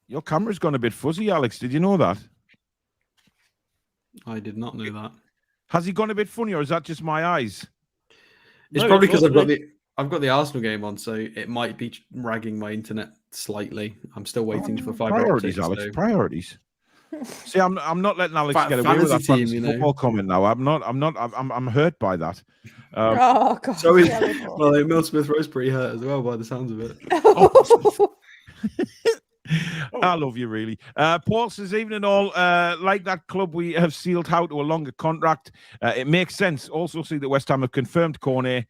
Your camera's gone a bit fuzzy, Alex. Did you know that? I did not know that. Has he gone a bit funny, or is that just my eyes? It's No, probably it's because not I've got the Arsenal game on, so it might be ragging my internet slightly. I'm still waiting for fiber Priorities, optics. Alex. So. Priorities. See, I'm not letting Alex get away with that fantasy team, fantasy you know. football comment now. I'm hurt by that. Oh, God. So is terrible. well, Emil Smith-Rowe's pretty hurt as well, by the sounds of it. I love you, really. Paul says, evening all. Like that club, we have sealed out to a longer contract. It makes sense. Also see that West Ham have confirmed Cornet.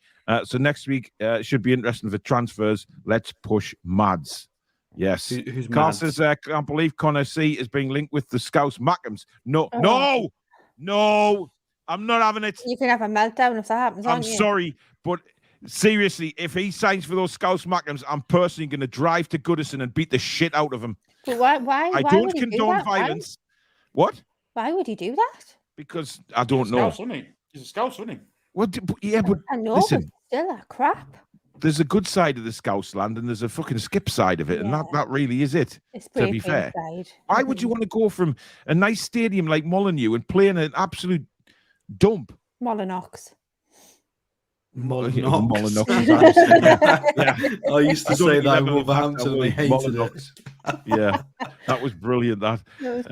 So next week should be interesting for transfers. Let's push Mads. Yes. Who's Carl Mads? says, can't believe Connor C is being linked with the Scouse Mackhams. No, Oh. no. I'm not having it. You can have a meltdown if that happens, I'm aren't you? sorry, but seriously, if he signs for those Scouse Mackhams, I'm personally going to drive to Goodison and beat the shit out of him. But why I why don't would he do condone that? Why? violence. What? Why would he do that? Because I don't know. Scouse, isn't he? He's a Scouse, isn't he? But I know, listen, but still, a crap. there's a good side of the Scouse land and there's a fucking skip side of it, and that really is it. It's To be brave fair, inside. why would you want to go from a nice stadium like Molineux and play in an absolute dump? Molyneux. Molyneux. Yeah. I used to I don't say think that in you'll ever have Wolverhampton and I word, hated Molyneux. it. Yeah, that was brilliant. That. That was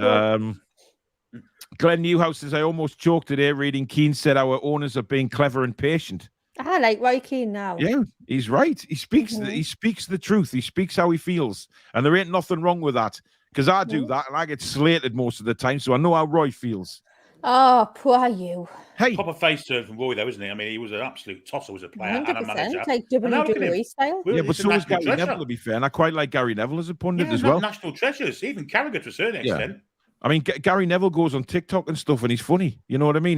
good. Glenn Newhouse says, I almost choked today reading Keane said our owners are being clever and patient. I like Roy Keane now. Yeah, he's right. He speaks the truth. He speaks how he feels. And there ain't nothing wrong with that. Because I do that and I get slated most of the time. So I know how Roy feels. Oh, poor you. Hey, Proper face turn from Roy, though, isn't he? I mean, he was an absolute tosser as a player and a manager. 100%, like And now look at him. WWE style. yeah, but He's a so is national Gary treasure. Neville, to be fair. And I quite like Gary Neville as a pundit Yeah, as well. national treasures. Even Carragher to a certain Yeah. extent. I mean, Gary Neville goes on TikTok and stuff and he's funny. You know what I mean?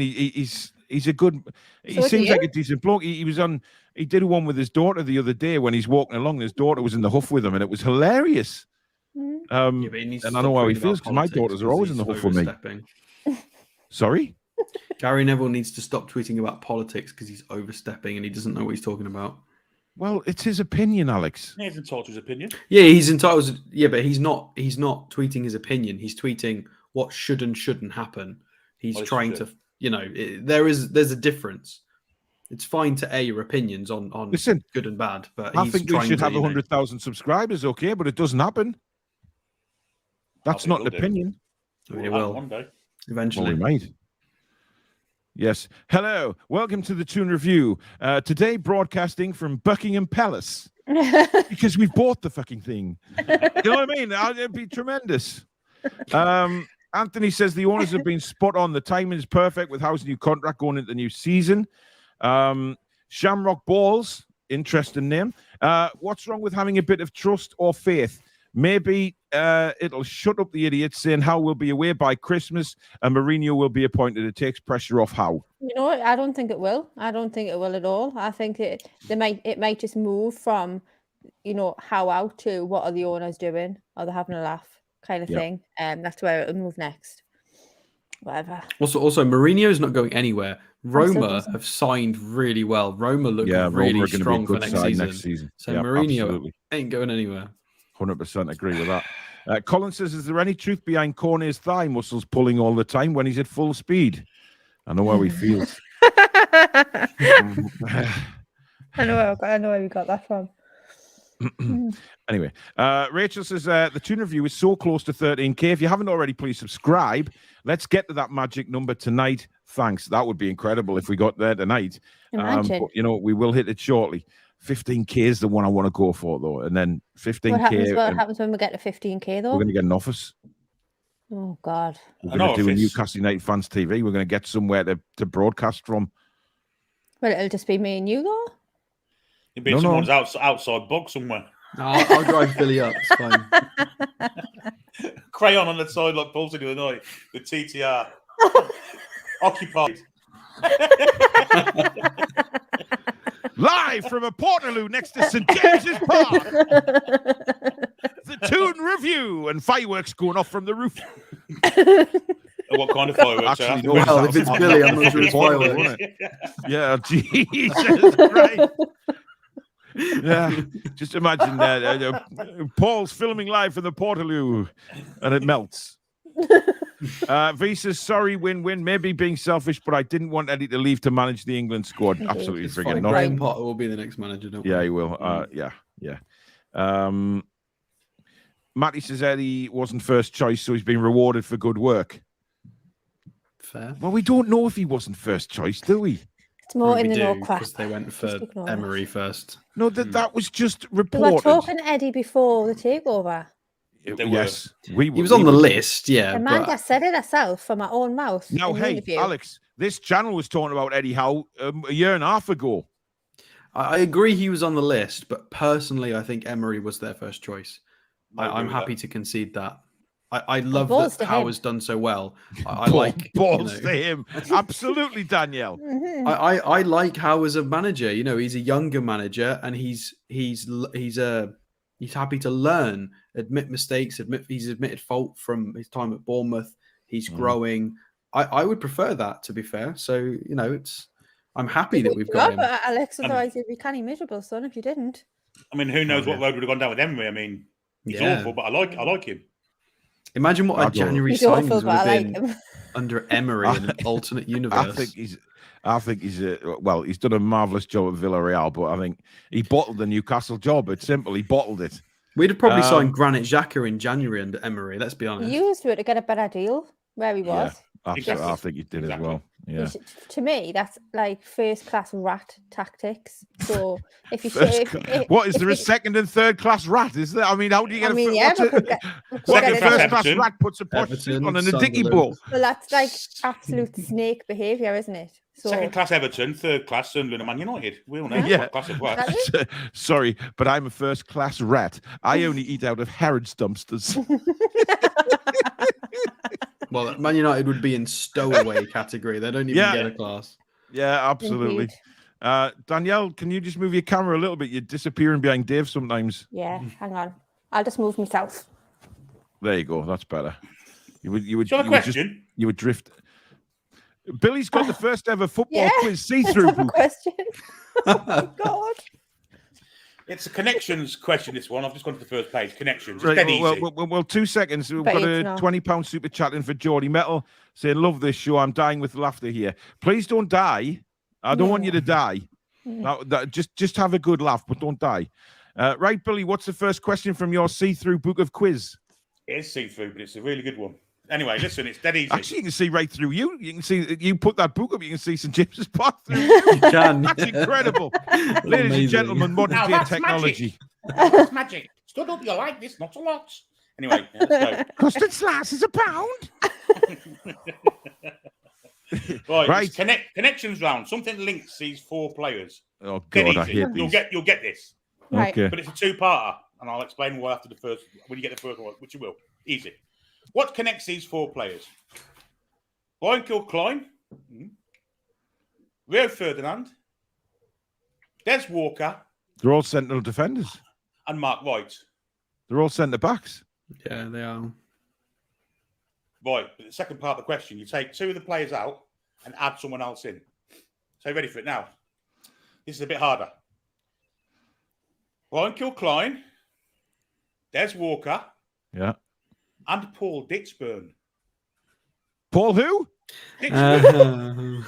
he's a good. He So do seems you? like a decent bloke. He was on. He did one with his daughter the other day when he's walking along. His daughter was in the huff with him, and it was hilarious. Yeah, but he needs to And I stop know how he tweeting feels about because my politics daughters are always in the he's huff with me. overstepping. Sorry. Gary Neville needs to stop tweeting about politics because he's overstepping and he doesn't know what he's talking about. Well, it's his opinion, Alex. He hasn't told his opinion. Yeah, he's entitled. Yeah, but he's not. He's not tweeting his opinion. He's tweeting what should and shouldn't happen. He's Well, this is trying true. to. You know, there's a difference. It's fine to air your opinions on Listen, good and bad, but I he's think we trying should to, have 100,000 subscribers, okay? But it doesn't happen. That's think not an we'll do. opinion. I mean, it We'll have will one day. eventually. Well, we might. Yes. Hello. Welcome to the Toon Review. Today, broadcasting from Buckingham Palace because we've bought the fucking thing. You know what I mean? It'd be tremendous. Anthony says the owners have been spot on. The timing is perfect with Howe's new contract going into the new season. Shamrock Balls, interesting name. What's wrong with having a bit of trust or faith? Maybe it'll shut up the idiots saying Howe will be away by Christmas and Mourinho will be appointed. It takes pressure off Howe. You know what? I don't think it will. I don't think it will at all. I think it might just move from, how out to what are the owners doing? Are they having a laugh kind of thing? And that's where it'll move next. Whatever. Also, Mourinho's not going anywhere. Roma doesn't. have signed really well. Roma look Roma really are gonna be a strong for good next side season. next season. So Yeah, Mourinho absolutely. ain't going anywhere. 100% agree with that. Colin says, is there any truth behind Cornet's thigh muscles pulling all the time when he's at full speed? I know how he feels. I know where we got that from. Anyway, Rachel says the Toon Review is so close to 13k. If you haven't already, please subscribe. Let's get to that magic number tonight. Thanks. That would be incredible if we got there tonight. Imagine. But, we will hit it shortly. 15k is the one I want to go for, though. And then 15k. What happens when we get to 15k, though? We're going to get an office. Oh, God. We're going to do a Newcastle United Fans TV. We're going to get somewhere to broadcast from. Well, it'll just be me and you, though. You'll be in someone's outside box somewhere. No, I'll drive Billy up. It's fine. Crayon on the side like Paul said the other night. The TTR. Occupied. Live from a Portaloo next to St. James's Park. The Toon Review and fireworks going off from the roof. What kind of fireworks? Actually, no, Well, if it's Billy, I'm not sure it's fireworks. Yeah, Jesus Christ. Yeah, just imagine that. Paul's filming live from the Portaloo and it melts. V says, sorry, win-win. Maybe being selfish, but I didn't want Eddie to leave to manage the England squad. Absolutely It's friggin' fine. not. Graham Potter will be the next manager, don't Yeah, worry. he will. Yeah. Matty says Eddie wasn't first choice, so he's been rewarded for good work. Fair. Well, we don't know if he wasn't first choice, do we? It's more We in the do, no crap. because they went for Just ignore Emery first. No, that was just We were reported. talking to Eddie before the takeover. Yes, He was on the list, yeah. Amanda but said it herself from her own mouth. Now, in the hey, interview. Alex, this channel was talking about Eddie Howe a year and a half ago. I agree he was on the list, but personally, I think Emery was their first choice. I'm happy to concede that. I love balls that to Howe him. has done so well. I like balls to him. Absolutely, Danielle. Mhm. I like Howe as a manager. He's a younger manager, and he's happy to learn, admit mistakes, he's admitted fault from his time at Bournemouth. He's growing. I would prefer that, to be fair. So I'm happy that we've got him. But Alex, otherwise you'd be kind of miserable, son, if you didn't. I mean, who knows what road would have gone down with Emery? I mean, he's awful, but I like him. Imagine what our January He's awful, signings would but I have like been him. under Emery in an alternate universe. I think he's he's done a marvelous job at Villarreal, but I think he bottled the Newcastle job. It's simple. He bottled it. We'd have probably signed Granit Xhaka in January under Emery. Let's be honest. He used to get a better deal where he was. Yeah, absolutely. I think he did as well. Yeah. To me, that's like first class rat tactics. So if you what is there a second and third class rat? Is there? I mean, how do you get Second first class class rat puts a pot Everton, on a dicky Sunderland. ball? Well, that's like absolute snake behavior, isn't it? So Second class Everton, third class Sunderland and Man United. We all know Yeah. what class it was. Sorry, but I'm a first class rat. I only eat out of Harrods dumpsters. Well, Man United would be in stowaway category. They don't even get a class. Yeah, absolutely. Danielle, can you just move your camera a little bit? You're disappearing behind Dave sometimes. Yeah, hang on. I'll just move myself. There you go. That's better. You would drift. Billy's got the first ever football quiz see-through book. Question. Oh God. It's a connections question, this one. I've just gone to the first page. Connections. It's Right, dead easy. well, 2 seconds. We've got a £20 super chat in for Geordie Metal saying, love this show. I'm dying with laughter here. Please don't die. I don't want you to die. No, just have a good laugh, but don't die. Right, Billy, what's the first question from your see-through book of quiz? It is see-through, but it's a really good one. Anyway, listen, it's dead easy. Actually, you can see right through you. You can see, you put that book up, you can see St. James's Park through You can. That's incredible. Ladies and gentlemen, modern day technology. That's magic. Stood up, you like this, not a lot. Anyway, let's go. Custard slice is £1. Right. Connections round. Something links these 4 players. Oh, God, I hate these. You'll get this. Right. Okay. But it's a 2-parter, and I'll explain why after the first, when you get the first one, which you will. Easy. What connects these 4 players? Brian Kilcline, Rio Ferdinand, Des Walker. They're all central defenders. And Mark White. They're all centre backs. Yeah, they are. Right, but the second part of the question, you take 2 of the players out and add someone else in. So you ready for it now? This is a bit harder. Brian Kilcline, Des Walker, Yeah. and Paul Dixburn. Paul who? Dixburn.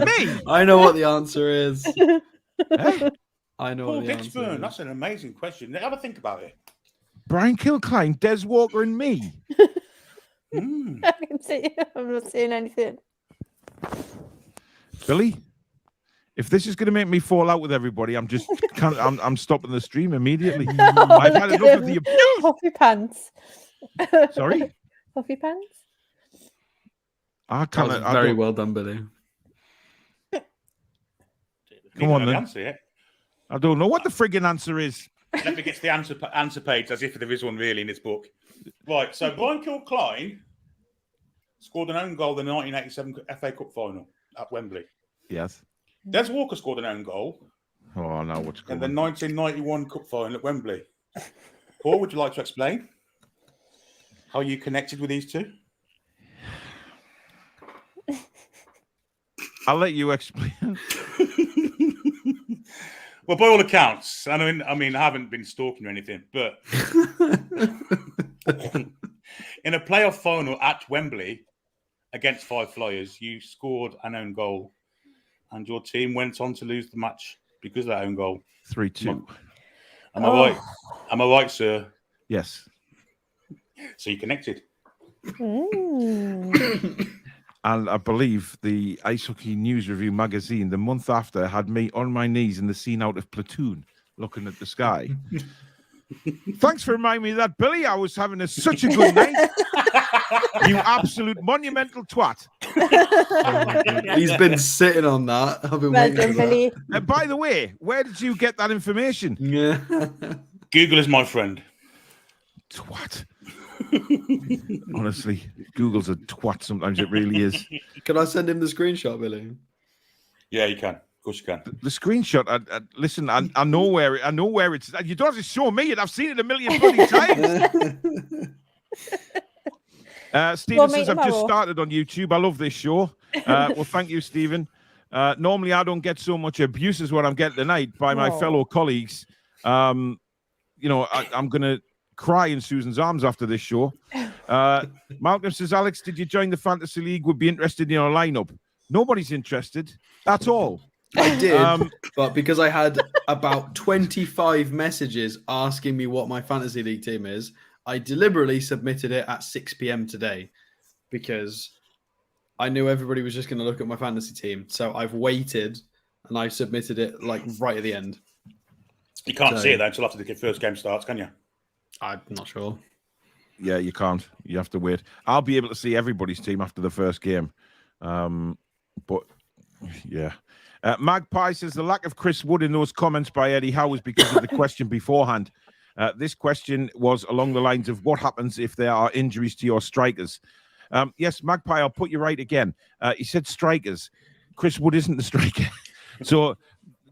Me? I know what the answer is. Eh? I know Paul what the answer Dixburn. is. That's an amazing question. Have a think about it. Brian Kilcline, Des Walker, and me. I can see. I'm not saying anything. Billy, if this is going to make me fall out with everybody, I'm stopping the stream immediately. I've had enough of the abuse. Puffy pants. Sorry? Puffy pants. I That can't. was very well done, Billy. Come on, then. Answer it. I don't know what the frigging answer is. Let me get to the answer page as if there is one really in this book. Right, so Brian Kilcline scored an own goal in the 1987 FA Cup final at Wembley. Yes. Des Walker scored an own goal Oh, no, what's in going the on? 1991 Cup final at Wembley. Paul, would you like to explain how you connected with these 2? I'll let you explain. Well, by all accounts, I mean, I haven't been stalking or anything, but in a playoff final at Wembley against 5 Flyers, you scored an own goal, and your team went on to lose the match because of that own goal. 3-2. Am I right? Am I right, sir? Yes. So you connected. And I believe the Ice Hockey News Review magazine, the month after, had me on my knees in the scene out of Platoon, looking at the sky. Thanks for reminding me of that, Billy. I was having such a good night. You absolute monumental twat. He's been sitting on that. I've been Well waiting done, for that. Billy. By the way, where did you get that information? Yeah. Google is my friend. Twat. Honestly, Google's a twat sometimes. It really is. Can I send him the screenshot, Billy? Yeah, you can. Of course you can. The screenshot. Listen, I know where it's. You don't have to show me it. I've seen it a million bloody times. Stephen says, I've just started on YouTube. I love this show. Well, thank you, Stephen. Normally, I don't get so much abuse as what I'm getting tonight by my fellow colleagues. I'm going to cry in Susan's arms after this show. Malcolm says, Alex, did you join the Fantasy League? Would be interested in your lineup. Nobody's interested. That's all. I did, but because I had about 25 messages asking me what my Fantasy League team is, I deliberately submitted it at 6 p.m. today because I knew everybody was just going to look at my fantasy team. So I've waited and I submitted it like right at the end. You can't see it though until after the first game starts, can you? I'm not sure. Yeah, you can't. You have to wait. I'll be able to see everybody's team after the first game. But yeah. Magpie says the lack of Chris Wood in those comments by Eddie Howe was because of the question beforehand. This question was along the lines of what happens if there are injuries to your strikers. Yes, Magpie, I'll put you right again. He said strikers. Chris Wood isn't the striker. So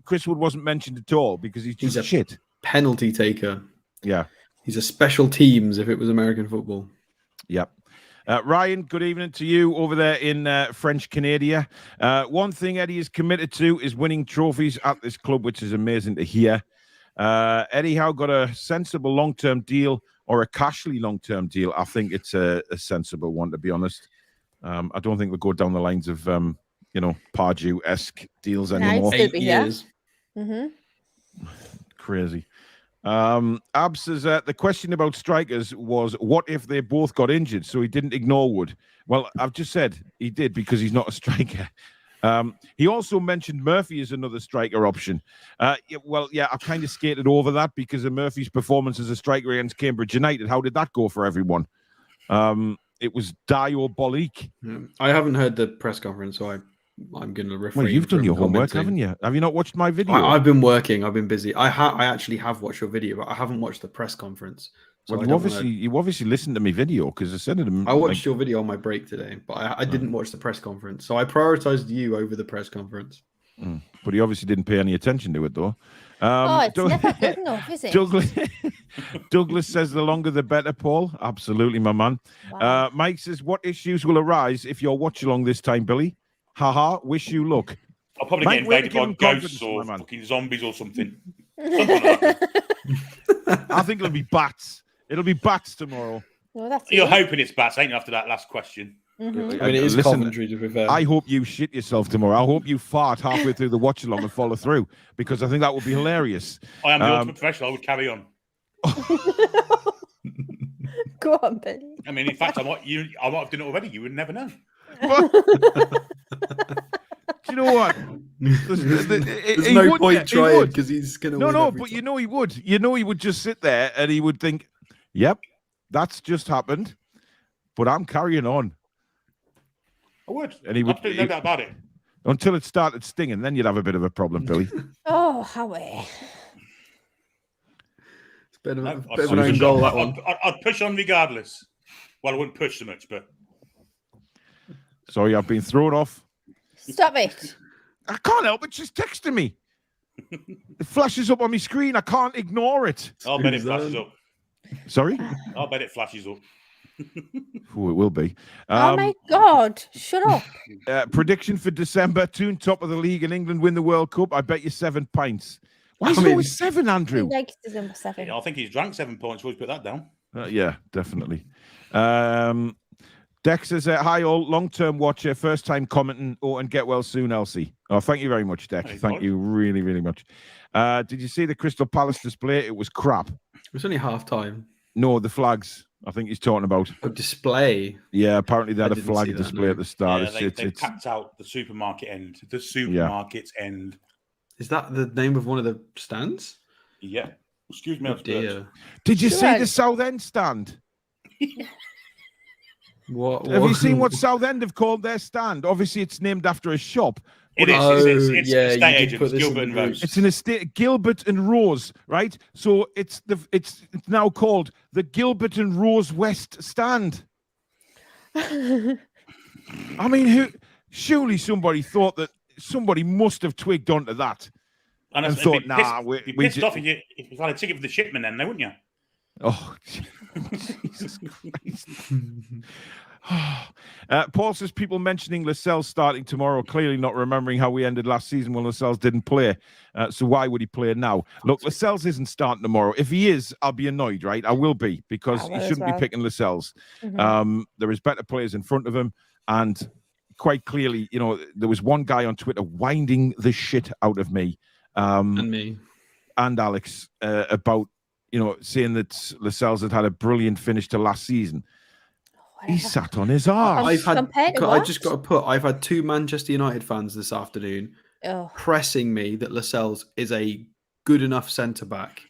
Chris Wood wasn't mentioned at all because he's just shit. Penalty taker. Yeah. He's a special teams if it was American football. Yep. Ryan, good evening to you over there in French Canada. One thing Eddie is committed to is winning trophies at this club, which is amazing to hear. Eddie Howe got a sensible long-term deal or a cashly long-term deal. I think it's a sensible one, to be honest. I don't think we'll go down the lines of, Pardew-esque deals anymore. 8 years. Crazy. Abs says the question about strikers was, what if they both got injured? So he didn't ignore Wood. Well, I've just said he did because he's not a striker. He also mentioned Murphy as another striker option. I've kind of skated over that because of Murphy's performance as a striker against Cambridge United. How did that go for everyone? It was diabolique. I haven't heard the press conference, so I'm going to refrain. Well, you've done your homework, commenting. haven't you? Have you not watched my video? I've been working. I've been busy. I actually have watched your video, but I haven't watched the press conference. So well, you obviously listened to my video because I said it. I watched your video on my break today, but I didn't watch the press conference. So I prioritized you over the press conference. But he obviously didn't pay any attention to it, though. It's never good enough, is it? Douglas says the longer the better, Paul. Absolutely, my man. Wow. Mike says, what issues will arise if you're watch along this time, Billy? Haha, wish you luck. I'll probably Mike, get way to invaded give by him ghosts confidence, or my man. fucking zombies or something. Something like that. I think it'll be bats. It'll be bats tomorrow. Well, that's You're it. hoping it's bats, ain't you, after that last question? I mean, it is Listen, commentary, to be fair. I hope you shit yourself tomorrow. I hope you fart halfway through the watch along and follow through because I think that would be hilarious. I am the ultimate professional. I would carry on. Go on, Billy. I mean, in fact, I might have done it already. You would never know. Do you know what? There's no point trying because he's going to win. No, but you know he would. You know he would just sit there and he would think, "Yep, that's just happened," but I'm carrying on. I would. And he would. Absolutely no doubt about it. Until it started stinging, then you'd have a bit of a problem, Billy. Oh, Howie. It's a bit of No, an own goal, that one. I'd push on regardless. Well, I wouldn't push so much, but Sorry, I've been thrown off. Stop it. I can't help it. She's texting me. It flashes up on my screen. I can't ignore it. I'll bet it flashes up. Sorry? I'll bet it flashes up. Oh, it will be. Oh, my God. Shut up. Prediction for December. Toon top of the league and England win the World Cup. I bet you 7 pints. Why is it always 7, Andrew? He likes the number 7. Yeah, I think he's drank 7 points. We'll put that down. Yeah, definitely. Dex says, hi all, long-term watcher, first-time commenting, and get well soon, Elsie. Oh, thank you very much, Dex. Thank you really, really much. Did you see the Crystal Palace display? It was crap. It was only half time. No, the flags, I think he's talking about. A display? Yeah, apparently they had I a didn't flag see that, display no. at the start. Yeah, they packed out the supermarket end. The supermarket's end. Is that the name of one of the stands? Yeah. Excuse me. Oh, dear. Did you see Sure. the South End stand? What? Have you seen what South End have called their stand? Obviously, it's named after a shop. It is. Oh, It's yeah, you estate did agents, put this in Gilbert the and group. Rose. It's an estate, Gilbert and Rose, right? So it's now called the Gilbert and Rose West stand. I mean, surely somebody thought that somebody must have twigged onto that and thought, nah, we pissed just... off if you had a ticket for the shipment then, wouldn't you? Oh, Jesus Christ. Paul says people mentioning Lascelles starting tomorrow, clearly not remembering how we ended last season when Lascelles didn't play. So why would he play now? Look, Lascelles isn't starting tomorrow. If he is, I'll be annoyed, right? I will be, because he shouldn't be picking Lascelles. There is better players in front of him. And quite clearly, you know, there was one guy on Twitter winding the shit out of me. And me. And Alex about, you know, saying that Lascelles had a brilliant finish to last season. He sat on his arse. I just got to put, I've had 2 Manchester United fans this afternoon pressing me that Lascelles is a good enough centre-back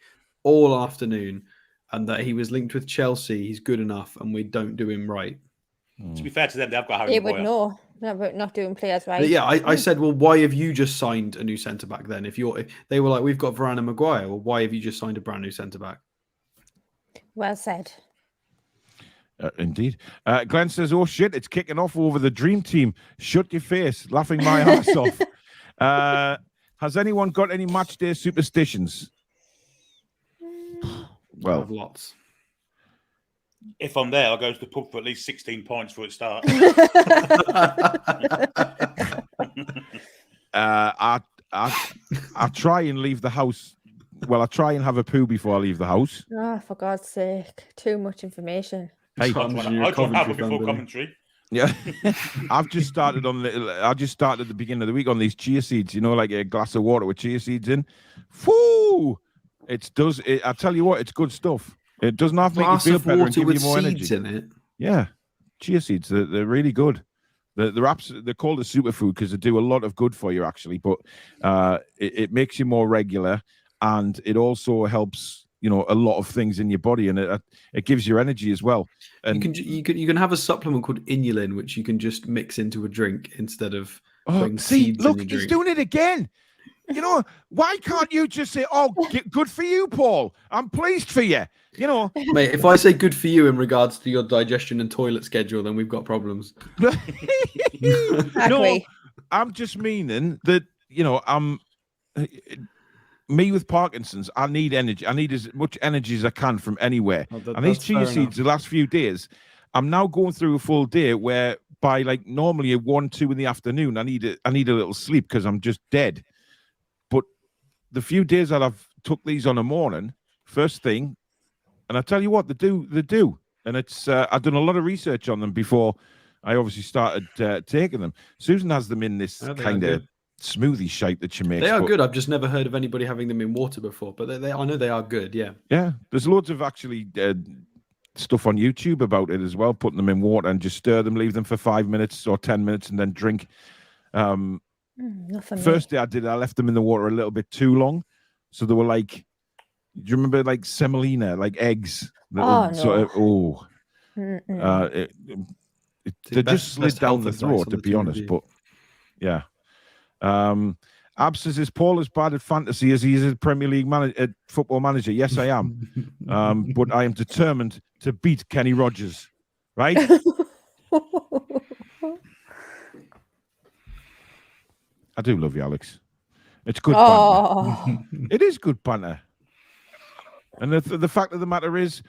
all afternoon and that he was linked with Chelsea, he's good enough, and we don't do him right. To be fair to them, they've got Harry They Maguire. would know. Not doing players right. But yeah, I said, well, why have you just signed a new centre-back then? If they were like, we've got Varane and Maguire, well, why have you just signed a brand new centre-back? Well said. Indeed. Glenn says, oh, shit, it's kicking off over the dream team. Shut your face. Laughing my ass off. Has anyone got any match day superstitions? I have lots. If I'm there, I'll go to the pub for at least 16 points before it starts. I try and leave the house. Well, I try and have a poo before I leave the house. Oh, for God's sake. Too much information. Hey, I try and have it before commentary. Yeah, I just started at the beginning of the week on these chia seeds. You know, like a glass of water with chia seeds in. Whoo! I tell you what, it's good stuff. It does not make you feel better and give you more energy. In it. Yeah, chia seeds. They're really good. They're called a superfood because they do a lot of good for you, actually. But it makes you more regular, and it also helps, a lot of things in your body, and it gives you energy as well. And you can have a supplement called inulin, which you can just mix into a drink instead of putting seeds in your drink. He's doing it again. Why can't you just say, "Oh, good for you, Paul. I'm pleased for you." Mate, if I say good for you in regards to your digestion and toilet schedule, then we've got problems. No, I'm just meaning that, me with Parkinson's, I need energy. I need as much energy as I can from anywhere. And these chia seeds, the last few days, I'm now going through a full day where by normally at 1, 2 in the afternoon, I need a little sleep because I'm just dead. But the few days that I've took these on a morning, first thing, and I tell you what, they do. And it's I've done a lot of research on them before I obviously started taking them. Susan has them in this kind of smoothie shape that she makes. They are good. I've just never heard of anybody having them in water before, but I know they are good. Yeah. Yeah. There's loads of actually stuff on YouTube about it as well. Putting them in water and just stir them, leave them for 5 minutes or 10 minutes, and then drink. First day I did it, I left them in the water a little bit too long, so they were like. Do you remember semolina, eggs? They just slid down the throat, to be honest. But yeah. Abs says, is Paul as bad at fantasy as he is at Premier League football manager? Yes, I am. But I am determined to beat Kenny Rogers. Right? I do love you, Alex. It's good banter. It is good banter. And the fact of the matter is,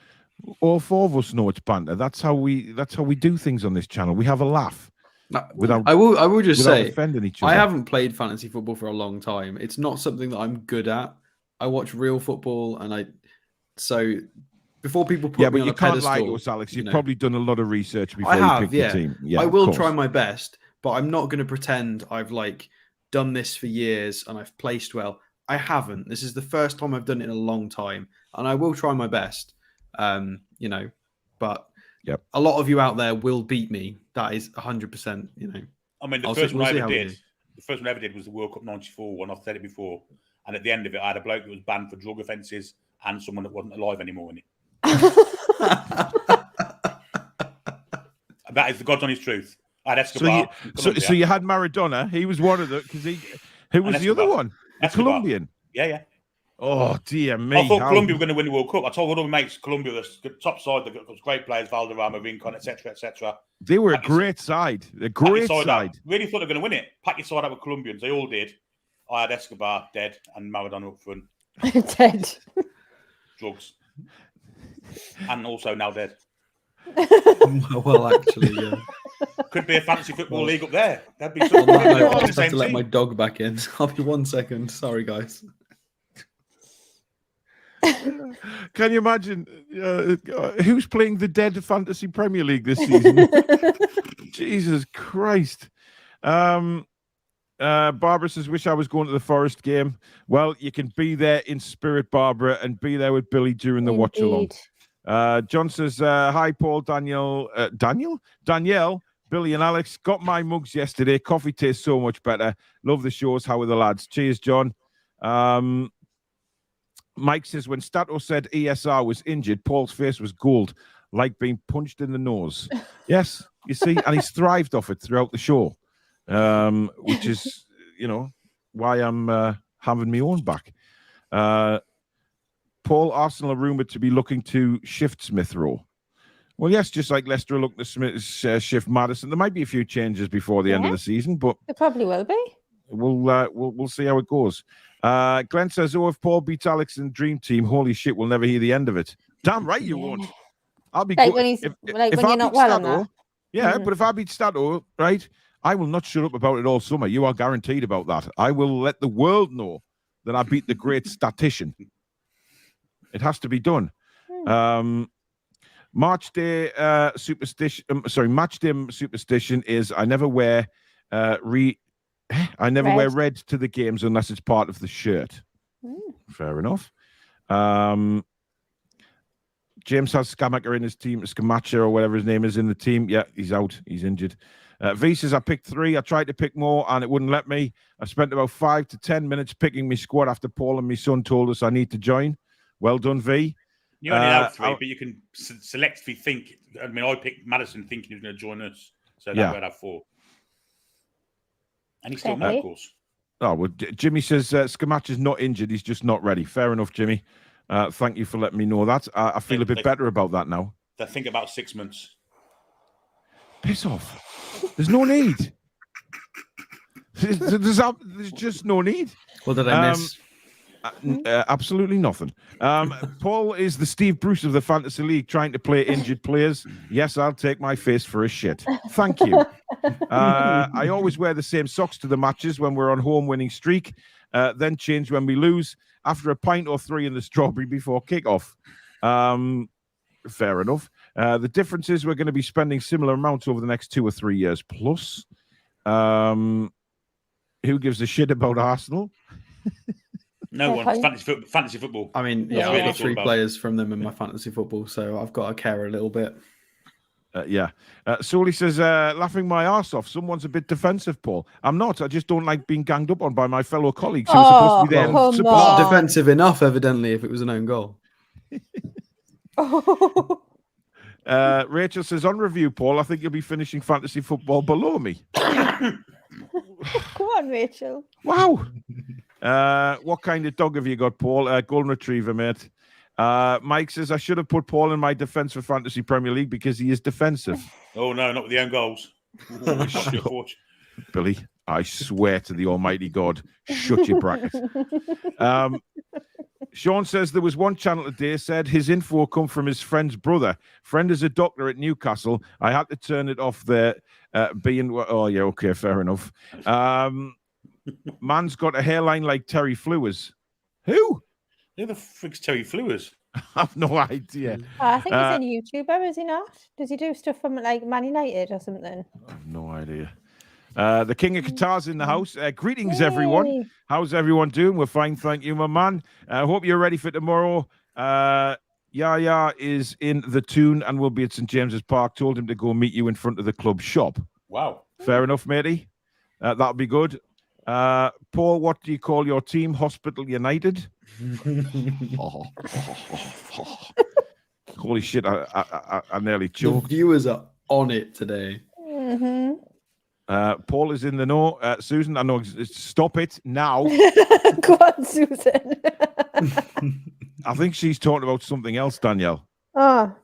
all four of us know it's banter. That's how we do things on this channel. We have a laugh. I will just say, offending each other. I haven't played fantasy football for a long time. It's not something that I'm good at. I watch real football, so before people put me on a pedestal, can't lie to us, Alex. You've probably done a lot of research before you pick the team. Yeah, I will try my best, but I'm not going to pretend I've done this for years and I've placed well. I haven't. This is the first time I've done it in a long time, and I will try my best. But a lot of you out there will beat me. That is 100%. I mean, the first one I ever did was the World Cup '94 one. I've said it before, and at the end of it, I had a bloke that was banned for drug offences and someone that wasn't alive anymore in it. That is the God's honest truth. I had Escobar. So you had Maradona. He was one of the who was the other one? The Colombian. Yeah. Oh dear me! I thought Colombia were going to win the World Cup. I told all my mates Colombia was the top side. They've got great players, Valderrama, Rincon, etc. They were a great side. A great side. Really thought they were going to win it. Pack your side out with Colombians. They all did. I had Escobar dead and Maradona up front. Dead. Drugs. And also now dead. Well, actually, yeah. Could be a fantasy football league up there. That'd be something. I'll just have to let my dog back in. I'll be 1 second. Sorry, guys. Can you imagine who's playing the dead fantasy Premier League this season? Jesus Christ. Barbara says, wish I was going to the Forest game. Well, you can be there in spirit, Barbara, and be there with Billy during the watch along. John says, hi, Paul, Danielle, Billy and Alex. Got my mugs yesterday. Coffee tastes so much better. Love the shows. How are the lads? Cheers, John. Mike says, when Stato said ESR was injured, Paul's face was gold, like being punched in the nose. Yes, you see, and he's thrived off it throughout the show, which is, why I'm having my own back. Paul, Arsenal are rumoured to be looking to shift Smith Rowe. Well, yes, just like Leicester look to shift Maddison. There might be a few changes before the end of the season, but there probably will be. We'll see how it goes. Glenn says, "Oh, if Paul beats Alex in Dream Team, holy shit, we'll never hear the end of it." Damn right you won't. I'll be like good. when he's if when I you're not beat well on Stato, that. yeah, but if I beat Stato, right, I will not shut up about it all summer. You are guaranteed about that. I will let the world know that I beat the great statistician. It has to be done. Match day superstition is I never wear red to the games unless it's part of the shirt. Fair enough. James has Skamacher in his team, Skamacher or whatever his name is in the team. Yeah, he's out. He's injured. V says, I picked 3. I tried to pick more and it wouldn't let me. I spent about 5 to 10 minutes picking my squad after Paul and my son told us I need to join. Well done, V. You only have 3, but you can selectively think. I mean, I picked Madison thinking he was going to join us. So that would have 4. And he's still not, of course. Oh, well, Jimmy says Skamacher's not injured. He's just not ready. Fair enough, Jimmy. Thank you for letting me know that. I feel a bit better about that now. I think about 6 months. Piss off. There's no need. There's just no need. What did I miss? Absolutely nothing. Paul is the Steve Bruce of the Fantasy League trying to play injured players. Yes, I'll take my face for a shit. Thank you. I always wear the same socks to the matches when we're on home winning streak, then change when we lose after a pint or 3 in the strawberry before kickoff. Fair enough. The difference is we're going to be spending similar amounts over the next 2 or 3 years plus. Who gives a shit about Arsenal? No one. Fantasy football. I mean, I've got 3 players from them in my fantasy football, so I've got to care a little bit. Soli says, laughing my arse off. Someone's a bit defensive, Paul. I'm not. I just don't like being ganged up on by my fellow colleagues who are supposed to be there and support. Not defensive enough, evidently, if it was an own goal. Rachel says, on review, Paul, I think you'll be finishing fantasy football below me. Come on, Rachel. Wow. What kind of dog have you got, Paul? Golden Retriever, mate. Mike says, I should have put Paul in my defense for Fantasy Premier League because he is defensive. Oh, no, not with the own goals. Billy, I swear to the almighty God, shut your bracket. Sean says there was one channel today said his info come from his friend's brother. Friend is a doctor at Newcastle. I had to turn it off there. Oh, yeah, okay, fair enough. Man's got a hairline like Terry Flewers. Who? Who the frick's Terry Flewers? I have no idea. I think he's a YouTuber, is he not? Does he do stuff from like Man United or something? I have no idea. The King of Qatar's in the house. Greetings, everyone. How's everyone doing? We're fine, thank you, my man. I hope you're ready for tomorrow. Yaya is in the Toon and will be at St. James's Park. Told him to go meet you in front of the club shop. Wow. Fair enough, matey. That'll be good. Paul, what do you call your team? Hospital United? Holy shit, I nearly choked. The viewers are on it today. Paul is in the know. Susan, I know. Stop it now. Go on, Susan. I think she's talking about something else, Danielle. Oh.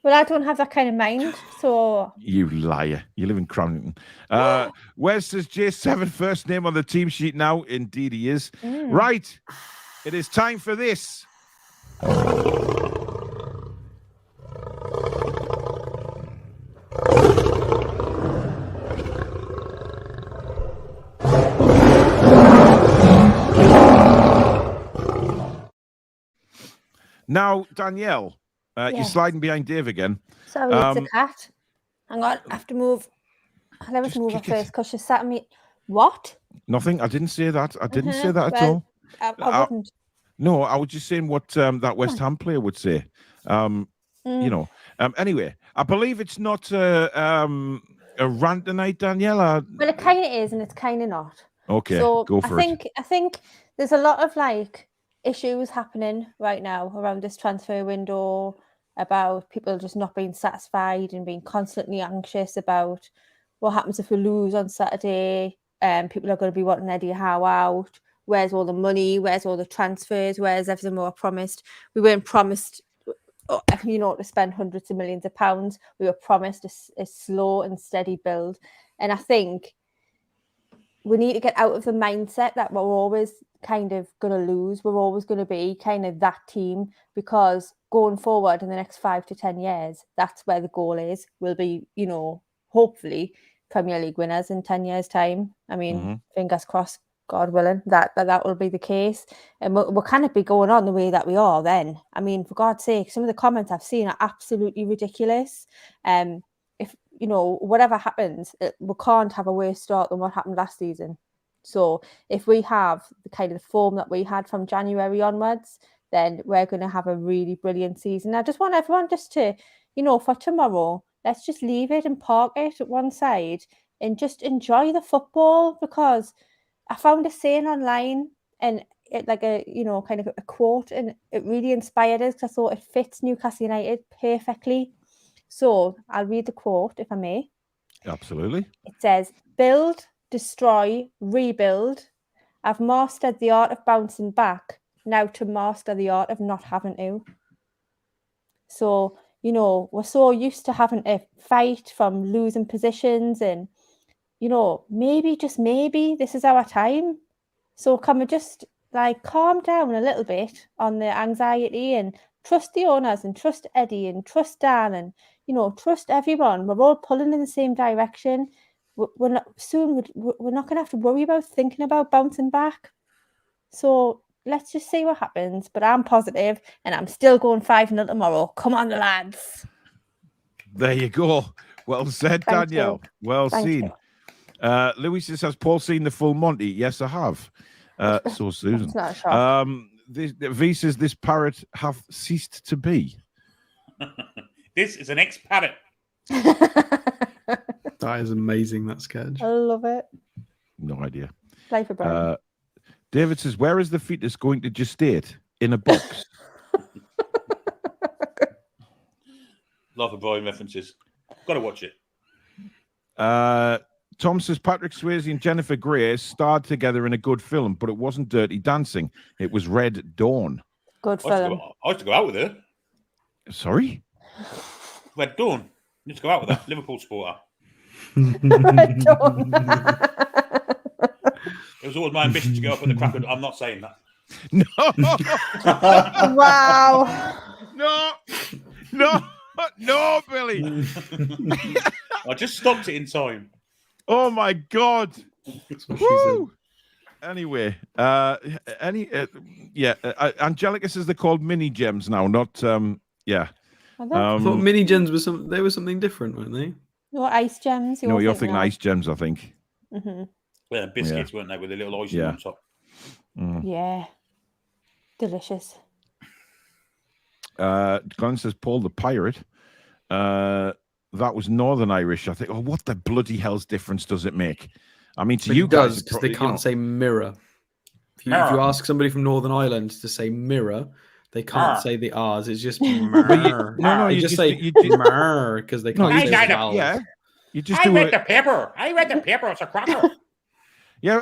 Well, I don't have that kind of mind, so... You liar. You live in Cronington. Wes says J7 first name on the team sheet now. Indeed he is. Right. It is time for this. Now, Danielle, you're sliding behind Dave again. Sorry, it's a cat. Hang on, I have to move. I'll never move her first because she sat me. What? Nothing. I didn't say that. I didn't say that at all. I wouldn't. No, I was just saying what that West Ham player would say. You know. Anyway, I believe it's not a rant tonight, Danielle. Well, it kind of is, and it's kind of not. Okay, so go for it. I think there's a lot of like issues happening right now around this transfer window about people just not being satisfied and being constantly anxious about what happens if we lose on Saturday. People are going to be wanting Eddie Howe out. Where's all the money? Where's all the transfers? Where's everything we were promised? We weren't promised to spend hundreds of millions of pounds. We were promised a slow and steady build. And I think we need to get out of the mindset that we're always kind of going to lose. We're always going to be kind of that team, because going forward in the next 5 to 10 years, that's where the goal is. We'll be, hopefully Premier League winners in 10 years' time. I mean, fingers crossed, God willing, that will be the case. And we'll kind of be going on the way that we are then. I mean, for God's sake, some of the comments I've seen are absolutely ridiculous. If, whatever happens, we can't have a worse start than what happened last season. So if we have the kind of form that we had from January onwards, then we're going to have a really brilliant season. I just want everyone just to, for tomorrow, let's just leave it and park it at one side and just enjoy the football, because I found a saying online, and it like a kind of a quote, and it really inspired us because I thought it fits Newcastle United perfectly. So I'll read the quote, if I may. Absolutely. It says, "Build, destroy, rebuild. I've mastered the art of bouncing back. Now to master the art of not having to." So, we're so used to having to fight from losing positions, and maybe, just maybe, this is our time. So can we just calm down a little bit on the anxiety and trust the owners and trust Eddie and trust Dan and, trust everyone. We're all pulling in the same direction. We're not going to have to worry about thinking about bouncing back. So let's just see what happens. But I'm positive, and I'm still going 5-0 tomorrow. Come on, the lads. There you go. Well said, Thank Danielle. you. Well Thank seen. Louis says, has Paul seen the full Monty? Yes, I have. So Susan. It's not a shock. V says, this parrot hath ceased to be. This is an ex-parrot. That is amazing, that sketch. I love it. No idea. Play for Brian. David says, where is the fetus going to gestate? In a box. Love of Brian references. Got to watch it. Tom says, Patrick Swayze and Jennifer Grey starred together in a good film, but it wasn't Dirty Dancing. It was Red Dawn. Good film. I used to go out with her. Sorry? Red Dawn. I used to go out with her. Liverpool supporter. Red Dawn. It was always my ambition to go up with the cracker. I'm not saying that. No. Wow. No, Billy. I just stopped it in time. Oh my God. That's what she said. Anyway, Angelica says they're called mini gems now, not yeah. Are they? I thought mini gems were something different, weren't they? What, ice gems? No, you're thinking ice gems, I think. Mm-hmm. Yeah, biscuits, weren't they, with a little icing on top? Yeah. Delicious. Glenn says Paul the Pirate. That was Northern Irish, I think. Oh, what the bloody hell's difference does it make? I mean, to you guys, because they can't say mirror. If you ask somebody from Northern Ireland to say mirror, they can't say the R's. It's just mirror. You just say mirror because they can't say vowels. Yeah, you just I read the paper. It's a cracker. Yeah,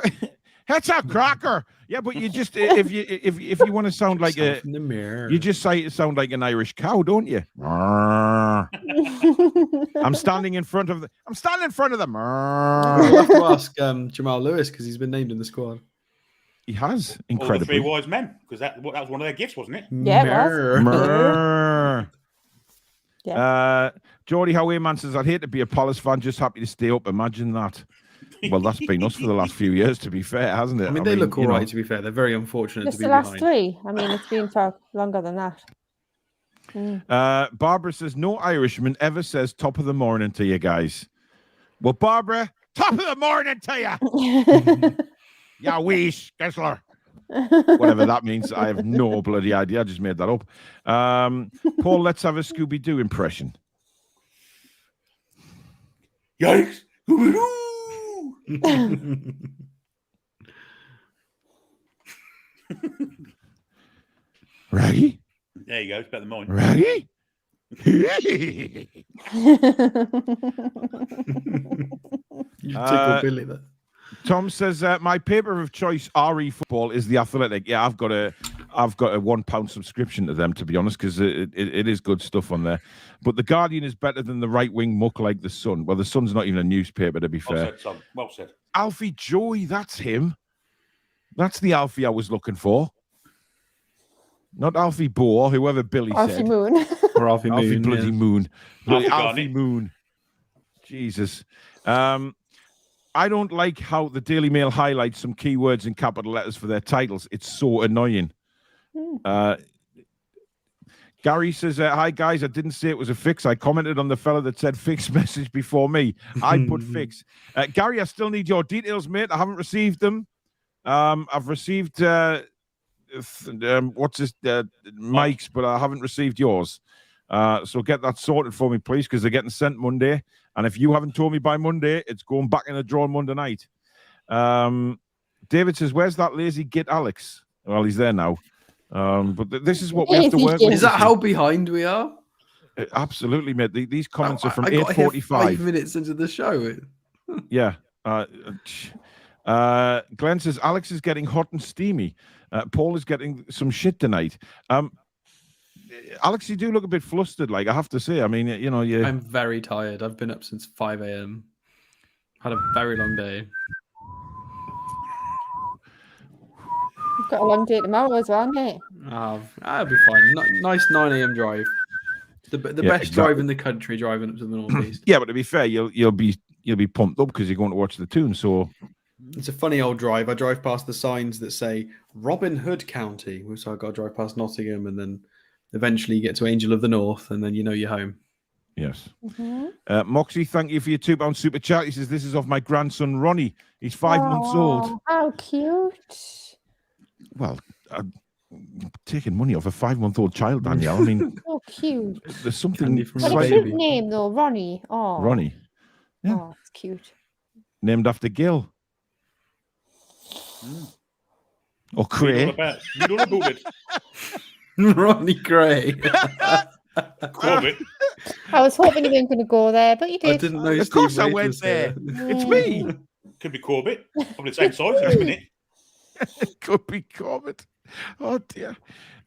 that's a cracker. Yeah, but you just if you want to sound like a from the mirror, you just sound like an Irish cow, don't you? I'm standing in front of the. You'll have to ask Jamal Lewis because he's been named in the squad. He has, Or the incredibly. three wise men, because that was one of their gifts, wasn't it? Yeah, it was. Yeah. Geordie Howayman says, I'd hate to be a Palace fan, just happy to stay up. Imagine that. Well, that's been us for the last few years, to be fair, hasn't it? I mean, they look all right, to be fair. They're very unfortunate Just to be the last behind. 3. I mean, it's been for longer than that. Barbara says, no Irishman ever says top of the morning to you guys. Well, Barbara, top of the morning to you. Yeah, weesh, Kessler. Whatever that means, I have no bloody idea. I just made that up. Paul, let's have a Scooby-Doo impression. Yikes! Raggy? There you go. It's better than mine. Raggy? You tickle Billy there. Tom says, my paper of choice, RE football, is The Athletic. Yeah, I've got I've got a £1 subscription to them, to be honest, because it is good stuff on there. But the Guardian is better than the right-wing muck like the Sun. Well, the Sun's not even a newspaper, to be fair. Well said, Tom. Well said. Alfie Joy, that's him. That's the Alfie I was looking for. Not Alfie Bohr, whoever Billy Alfie said. Moon. Or Alfie Moon. Alfie bloody yeah. Moon. Bloody Alfie Alfie Moon. Jesus. I don't like how the Daily Mail highlights some keywords in capital letters for their titles. It's so annoying. Gary says, hi, guys. I didn't say it was a fix. I commented on the fella that said fix message before me. I put fix. Gary, I still need your details, mate. I haven't received them. I've received Mike's, but I haven't received yours. So get that sorted for me, please, because they're getting sent Monday. And if you haven't told me by Monday, it's going back in the drawer Monday night. David says, where's that lazy git Alex? Well, he's there now. But this is what we have to work with. Is that how behind we are? Absolutely, mate. These comments are from I got 8:45. 5 minutes into the show. Yeah. Glenn says Alex is getting hot and steamy. Paul is getting some shit tonight. Alex, you do look a bit flustered, like I have to say. I mean, you know, I'm very tired. I've been up since 5 a.m. Had a very long day. You've got a long day tomorrow as well, mate. I'll be fine. Nice 9 a.m. drive. The best drive in the country, driving up to the northeast. Yeah, but to be fair, you'll be pumped up because you're going to watch the Toon. So it's a funny old drive. I drive past the signs that say Robin Hood County, so I got to drive past Nottingham, and then eventually you get to Angel of the North, and then you know you're home. Yes. Moxie, thank you for your £2 super chat. He says this is of my grandson Ronnie. He's 5 months old. How cute. Well, taking money off a 5-month-old child, Danielle. I mean, so cute. There's something. What a cute name, though, Ronnie. Oh, Ronnie. Yeah. Oh, it's cute. Named after Gil. Or Cray. You know about it. Ronnie Gray. Corbett. I was hoping you weren't going to go there, but you did. I didn't know. Of course, I went there. It's me. Could be Corbett. Probably the same size in a minute. It could be Corbett. Oh dear.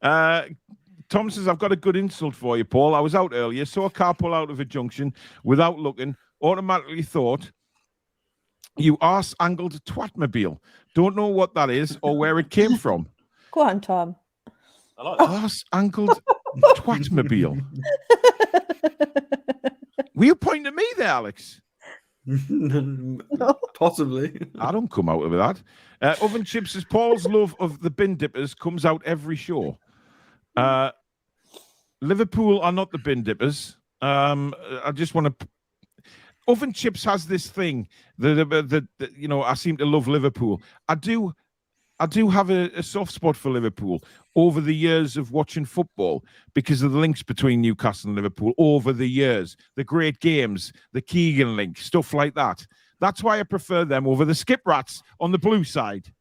Tom says, I've got a good insult for you, Paul. I was out earlier, saw a car pull out of a junction without looking, automatically thought you arse-angled twatmobile. Don't know what that is or where it came from. Go on, Tom. I like that. Arse-angled twatmobile. Were you pointing at me there, Alex? Possibly. I don't come out with that. Oven Chips says Paul's love of the bin dippers comes out every show. Liverpool are not the bin dippers. I just want to. Oven Chips has this thing that you know. I seem to love Liverpool. I do have a soft spot for Liverpool over the years of watching football because of the links between Newcastle and Liverpool over the years, the great games, the Keegan link, stuff like that. That's why I prefer them over the Skip Rats on the blue side.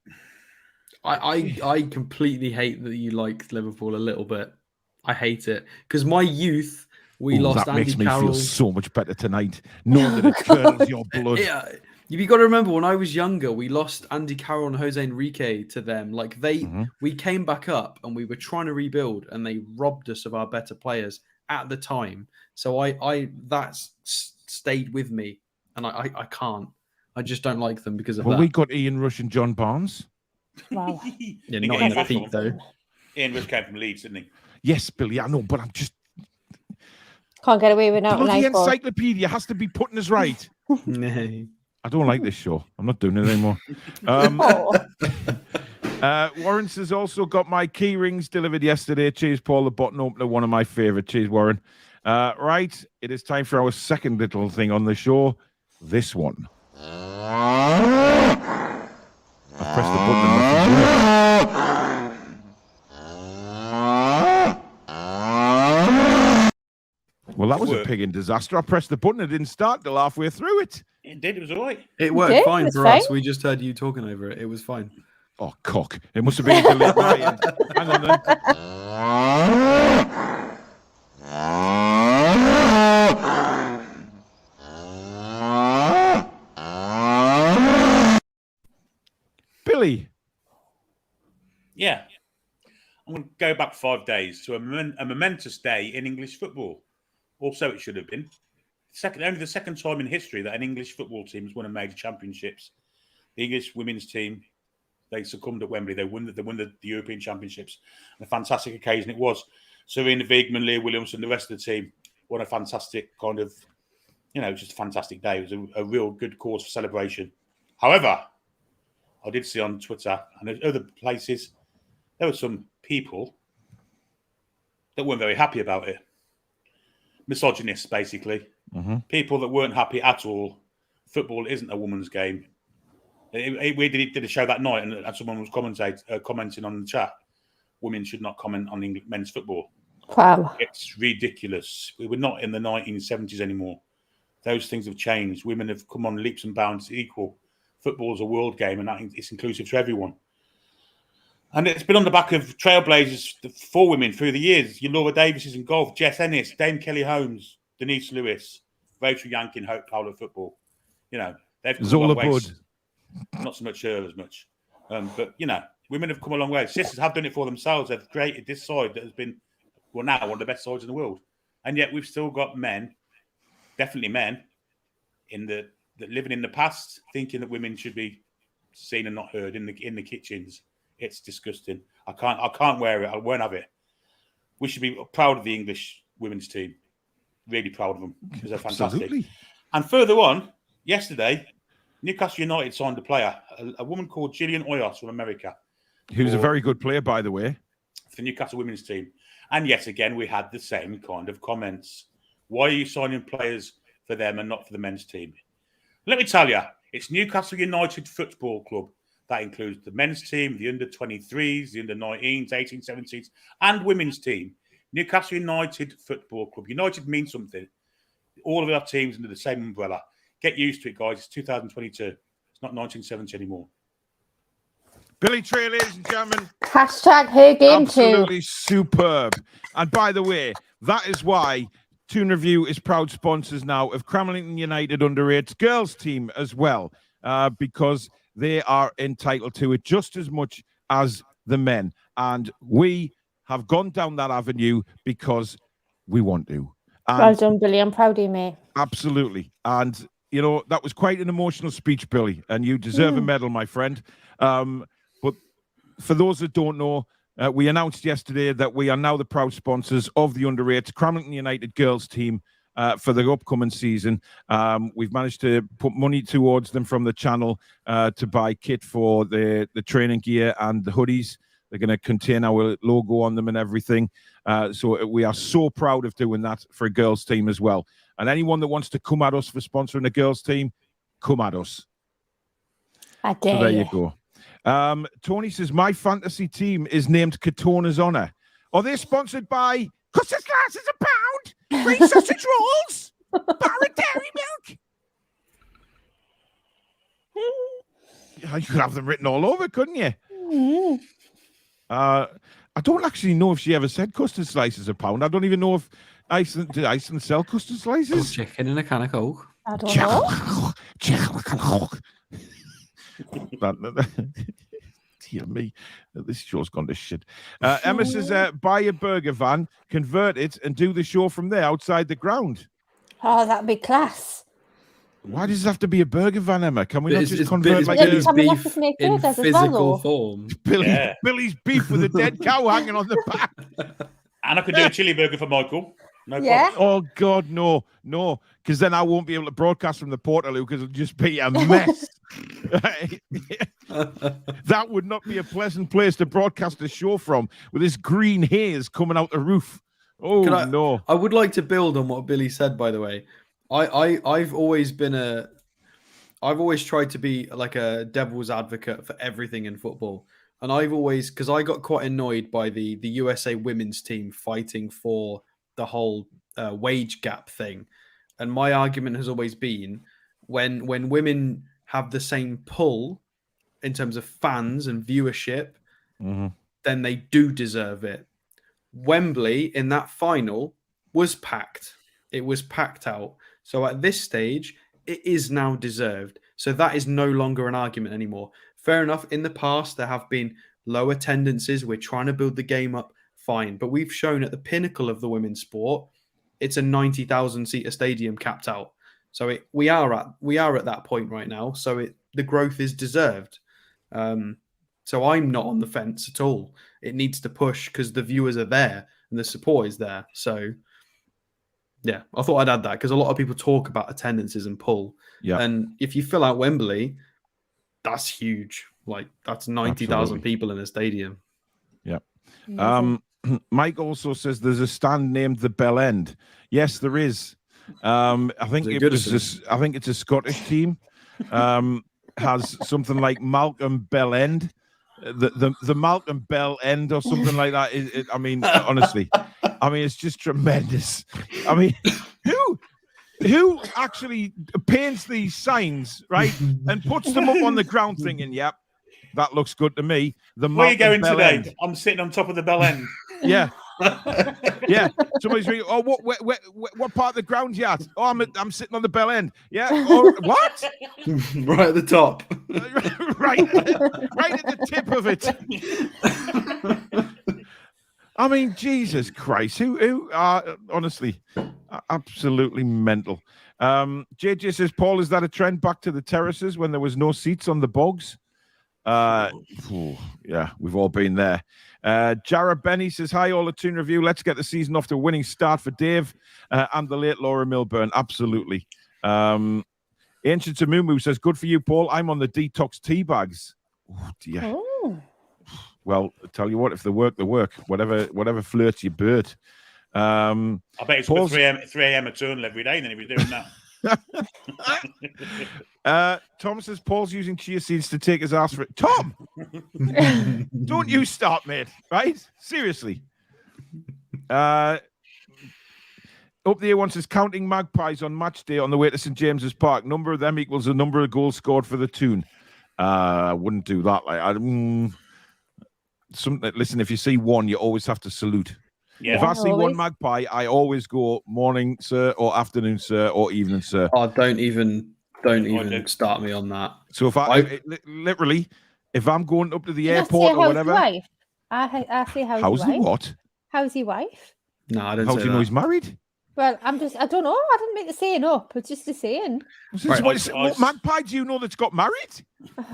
I completely hate that you like Liverpool a little bit. I hate it because my youth, we lost that Andy makes me Carroll. feel so much better tonight, knowing that it curdles your blood. Yeah. You've got to remember when I was younger, we lost Andy Carroll and Jose Enrique to them. Like we came back up and we were trying to rebuild, and they robbed us of our better players at the time. So that's stayed with me, and I can't. I just don't like them because of that. Well, we got Ian Rush and John Barnes. Wow. Yeah, not in the peak though. Ian Rush came from Leeds, didn't he? Yes, Billy, I know, but I'm just Can't get away with that. bloody encyclopedia has to be putting us right. No. I don't like this show. I'm not doing it anymore. Warren says, also got my key rings delivered yesterday. Cheers, Paul, the button opener, one of my favourite. Cheers, Warren. Right, it is time for our second little thing on the show. This one. I pressed the button and nothing worked. Well, that was a pig in disaster. I pressed the button, it didn't start till halfway through it. It did, it was all right. It worked fine for us. We just heard you talking over it. It was fine. Oh, cock. It must have been a delete my end. Hang on then. Billy. Yeah. I'm want to go back 5 days to a momentous day in English football. Also, it should have been only the second time in history that an English football team has won a major championships. The English women's team, they succumbed at Wembley. They won the European Championships. And a fantastic occasion it was. Serena Wiegman, Leah Williamson, the rest of the team won a fantastic kind of, just a fantastic day. It was a real good cause for celebration. However, I did see on Twitter and other places, there were some people that weren't very happy about it. Misogynists, basically. Mm-hmm. People that weren't happy at all. Football isn't a woman's game. We did a show that night, and someone was commenting on the chat. Women should not comment on men's football. Wow. It's ridiculous. We were not in the 1970s anymore. Those things have changed. Women have come on leaps and bounds equal. Football is a world game, and it's inclusive to everyone. And it's been on the back of trailblazers for women through the years. Your Laura Davises in golf, Jess Ennis, Dame Kelly Holmes, Denise Lewis, Rachel Yankin, Hope Powell at football. They've come a long way. Not so much her as much. But, women have come a long way. Sisters have done it for themselves. They've created this side that has been, now one of the best sides in the world. And yet we've still got men, definitely men, that living in the past, thinking that women should be seen and not heard in the kitchens. It's disgusting. I can't wear it. I won't have it. We should be proud of the English women's team. Really proud of them because they're fantastic. Absolutely. And further on, yesterday, Newcastle United signed a player, a woman called Gillian Oyos from America. Who's a very good player, by the way. For the Newcastle women's team. And yet again, we had the same kind of comments. Why are you signing players for them and not for the men's team? Let me tell you, it's Newcastle United Football Club. That includes the men's team, the under-23s, the under-19s, 18s, 17s, and women's team. Newcastle United Football Club. United means something. All of our teams under the same umbrella. Get used to it, guys. It's 2022. It's not 1970 anymore. Billy Trey, ladies and gentlemen. Hashtag her game Absolutely superb. And by the way, that is why Toon Review is proud sponsors now of Cramlington United under-8s girls team as well, because they are entitled to it just as much as the men. And we have gone down that avenue because we want to. And well done, Billy. I'm proud of you, mate. Absolutely. And, that was quite an emotional speech, Billy, and you deserve a medal, my friend. But for those that don't know, we announced yesterday that we are now the proud sponsors of the under-8s Cramlington United girls team for the upcoming season. We've managed to put money towards them from the channel to buy kit for the training gear and the hoodies. They're going to contain our logo on them and everything. So we are so proud of doing that for a girls team as well. And anyone that wants to come at us for sponsoring a girls team, come at us. I dare so there you go. Tony says, my fantasy team is named Katona's Honour. Are they sponsored by Custard Glasses a Pound, Free Sausage Rolls, Bar and Dairy Milk? You could have them written all over, couldn't you? Mm. I don't actually know if she ever said custard slices a pound. I don't even know if Iceland sell custard slices. Chicken in a can of Coke. I don't know. Dear me, this show's gone to shit. Emma says, buy a burger van, convert it, and do the show from there outside the ground. Oh, that'd be class. Why does it have to be a burger van, Emma? Can we not just convert Billy's like Billy's a beef in burgers as physical well, form? Billy's beef with a dead cow hanging on the back? And I could do a chili burger for Michael. No Yeah. problem. Oh, God, no, because then I won't be able to broadcast from the Portaloo because it'll just be a mess. That would not be a pleasant place to broadcast a show from with this green haze coming out the roof. Oh, no. I would like to build on what Billy said, by the way. I've always tried to be like a devil's advocate for everything in football. And because I got quite annoyed by the USA women's team fighting for the whole wage gap thing. And my argument has always been when women have the same pull in terms of fans and viewership, then they do deserve it. Wembley in that final was packed. It was packed out. So at this stage, it is now deserved. So that is no longer an argument anymore. Fair enough. In the past, there have been low attendances. We're trying to build the game up. Fine. But we've shown at the pinnacle of the women's sport, it's a 90,000 seater stadium capped out. So we are at that point right now. So the growth is deserved. So I'm not on the fence at all. It needs to push because the viewers are there and the support is there. So yeah, I thought I'd add that because a lot of people talk about attendances and pull. Yeah. And if you fill out Wembley, that's huge. Like that's 90,000 people in a stadium. Yeah. Mike also says there's a stand named the Bell End. Yes, there is. I think it's a Scottish team. Has something like Malcolm Bell End, the Malcolm Bell End or something like that. I mean, honestly, it's just tremendous. I mean, who actually paints these signs, right, and puts them up on the ground thinking, yep, that looks good to me. Where are you going today? I'm sitting on top of the Bell End. Yeah. Yeah. Somebody's reading, oh, what part of the ground you at? Oh, I'm sitting on the Bell End. Yeah. Or what? Right at the top. right at the tip of it. I mean, Jesus Christ. Who are honestly absolutely mental. JJ says, Paul, is that a trend back to the terraces when there was no seats on the bogs? Yeah, we've all been there. Jared Benny says, hi, all at Toon Review. Let's get the season off to a winning start for Dave and the late Laura Milburn. Absolutely. Ancient Tamumu says, good for you, Paul. I'm on the detox tea bags. Oh, dear. Oh. Well, I tell you what, if they work, they work. Whatever flirts your bird. I bet it's 3 a.m. at Toon every day, and then he'd be doing that. Tom says Paul's using chia seeds to take his ass for it. Tom, don't you start, mate. Right? Seriously. Up there one says counting magpies on match day on the way to St James's Park. Number of them equals the number of goals scored for the Toon. I wouldn't do that. Listen, if you see one, you always have to salute. Yeah. If I see one magpie, I always go morning, sir, or afternoon, sir, or evening, sir. Oh, don't even start me on that. So if I literally, if I'm going up to the airport or whatever, I say how's he what? How's he wife? No, I don't. How do you know he's married? Well, I don't know. I didn't make the saying up. It's just a saying. What magpie do you know that's got married?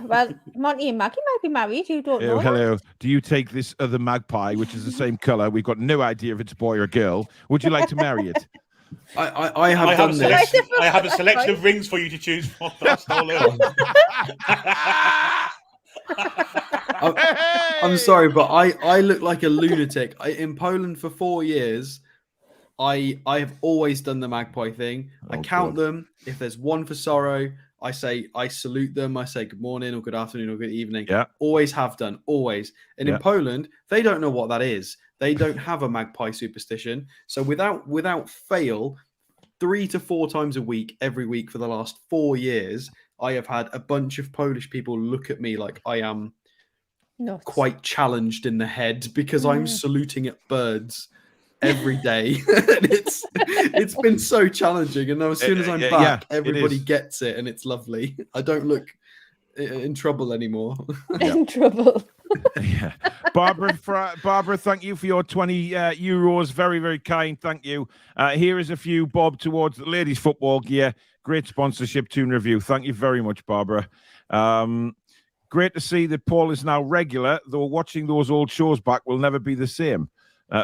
Well, Monty and Maggie might be married. You don't know. Hello. Do you take this other magpie, which is the same colour? We've got no idea if it's a boy or a girl. Would you like to marry it? I have done this. I have a selection of rings for you to choose from. I'm sorry, but I look like a lunatic. In Poland for 4 years, I have always done the magpie thing. I count them. If there's one for sorrow, I salute them. I say good morning or good afternoon or good evening. Yeah. Always have done, always. And in Poland, they don't know what that is. They don't have a magpie superstition. So without fail, 3 to 4 times a week, every week for the last 4 years, I have had a bunch of Polish people look at me like I am quite challenged in the head because I'm saluting at birds every day. And it's been so challenging. And as soon as I'm back, everybody gets it and it's lovely. I don't look in trouble anymore. In trouble. Yeah. Barbara, thank you for your 20 euros. Very, very kind. Thank you. Here is a few bob towards the ladies football gear. Great sponsorship, Toon Review. Thank you very much, Barbara. Great to see that Paul is now regular, though watching those old shows back will never be the same.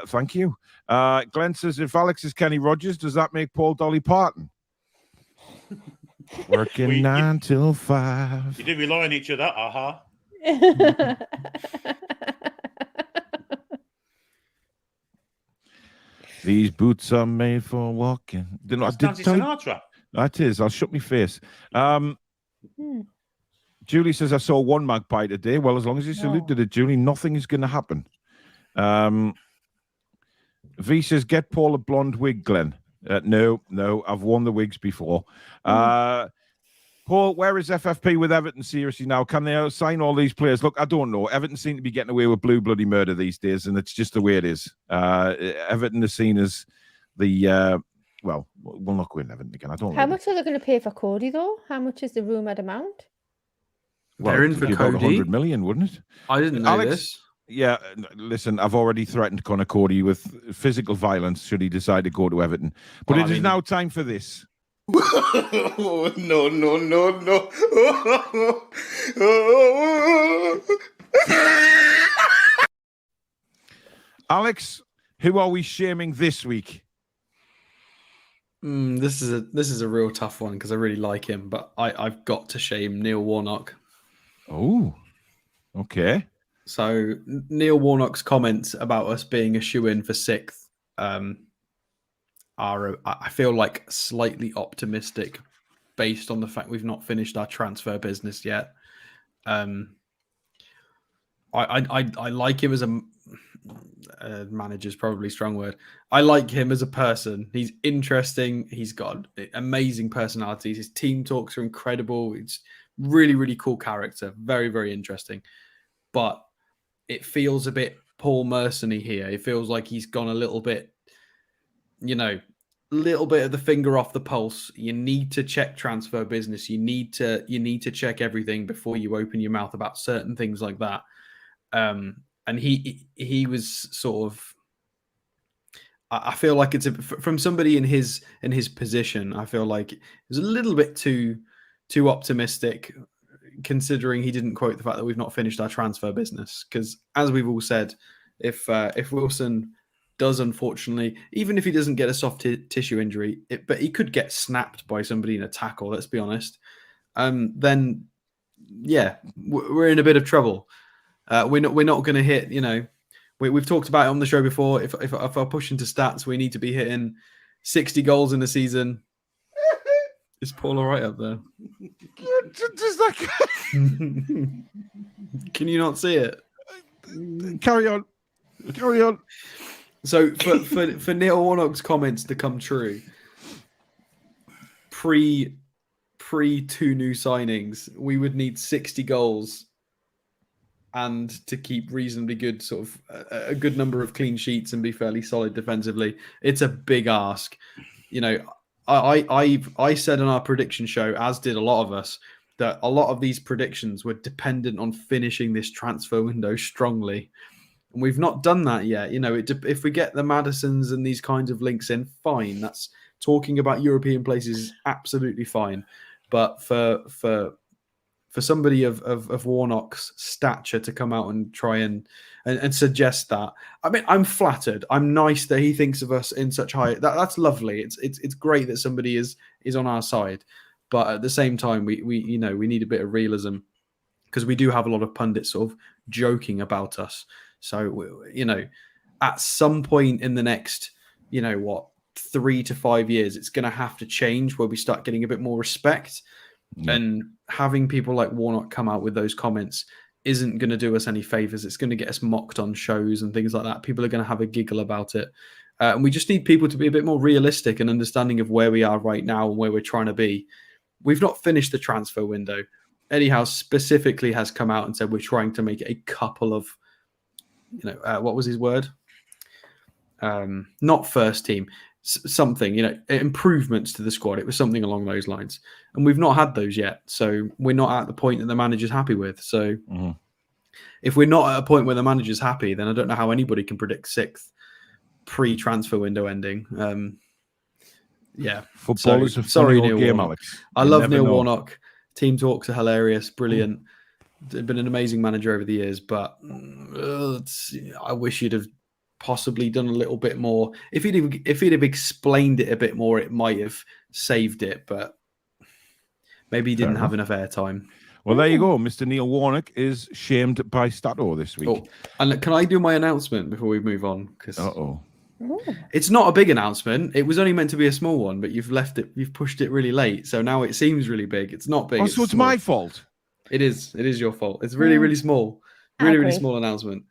Thank you. Glenn says, if Alex is Kenny Rogers, does that make Paul Dolly Parton? Working 9 till 5. You do rely on each other. Aha. These boots are made for walking. Sinatra. That is. I'll shut my face. Julie says, I saw one magpie today. Well, as long as you saluted it, Julie, nothing is going to happen. V says, get Paul a blonde wig, Glenn. No, I've worn the wigs before. Paul, where is FFP with Everton seriously now? Can they sign all these players? Look, I don't know. Everton seem to be getting away with blue bloody murder these days, and it's just the way it is. Everton is seen as the, well, we'll not go in Everton again. I don't know. How much are they going to pay for Cody, though? How much is the rumoured amount? They're in it'd for be about Cody. 100 million, wouldn't it? I didn't know Alex, this. Yeah, listen, I've already threatened Connor Cody with physical violence should he decide to go to Everton. But Well, it is now time for this. No, no, no, no. Alex, who are we shaming this week? This is a real tough one because I really like him, but I've got to shame Neil Warnock. Oh, okay. So Neil Warnock's comments about us being a shoe-in for 6th are, I feel like, slightly optimistic based on the fact we've not finished our transfer business yet. I like him as a manager's probably a strong word. I like him as a person. He's interesting. He's got amazing personalities. His team talks are incredible. It's really, really cool character. Very, very interesting. But it feels a bit Paul Mercenary here. It feels like he's gone a little bit, little bit of the finger off the pulse. You need to check transfer business. You need to check everything before you open your mouth about certain things like that. And he was sort of, I feel like it's from somebody in his position. I feel like it was a little bit too optimistic, considering he didn't quote the fact that we've not finished our transfer business. Because as we've all said, if Wilson does, unfortunately, even if he doesn't get a soft tissue injury, but he could get snapped by somebody in a tackle. Let's be honest. Then yeah, we're in a bit of trouble. We're not going to hit. We've talked about it on the show before. If I push into stats, we need to be hitting 60 goals in a season. Is Paul all right up there? Can you not see it? Carry on. So for Neil Warnock's comments to come true, pre 2 new signings, we would need 60 goals and to keep reasonably good, sort of a good number of clean sheets and be fairly solid defensively. It's a big ask. I said on our prediction show, as did a lot of us, that a lot of these predictions were dependent on finishing this transfer window strongly. And we've not done that yet. If we get the Madisons and these kinds of links in, fine. That's talking about European places is absolutely fine. But for somebody of Warnock's stature to come out and try and suggest that, I mean, I'm flattered. I'm nice that he thinks of us in such high. That's lovely. It's great that somebody is on our side, but at the same time, we need a bit of realism, because we do have a lot of pundits sort of joking about us. So at some point in the next 3 to 5 years, it's going to have to change where we start getting a bit more respect. Yeah. And having people like Warnock come out with those comments isn't going to do us any favors. It's going to get us mocked on shows and things like that. People are going to have a giggle about it. And we just need people to be a bit more realistic and understanding of where we are right now and where we're trying to be. We've not finished the transfer window. Eddie Howe specifically has come out and said we're trying to make a couple of, what was his word? Not first team. Something, improvements to the squad. It was something along those lines. And we've not had those yet. So we're not at the point that the manager's happy with. So if we're not at a point where the manager's happy, then I don't know how anybody can predict 6th pre-transfer window ending. Yeah. Football is a funny old game, Alex. I love Neil Warnock. Team talks are hilarious, brilliant. Been an amazing manager over the years, but I wish you'd have possibly done a little bit more. If he'd have explained it a bit more, it might have saved it, but maybe he didn't have enough airtime. Well, there you go. Mr. Neil Warnock is shamed by Stato this week. Oh, and can I do my announcement before we move on? Because Ooh. it's not a big announcement. It was only meant to be a small one, but you've pushed it really late, so now it seems really big. It's not big. So it's my fault. It is your fault. It's really, really small. Really small announcement.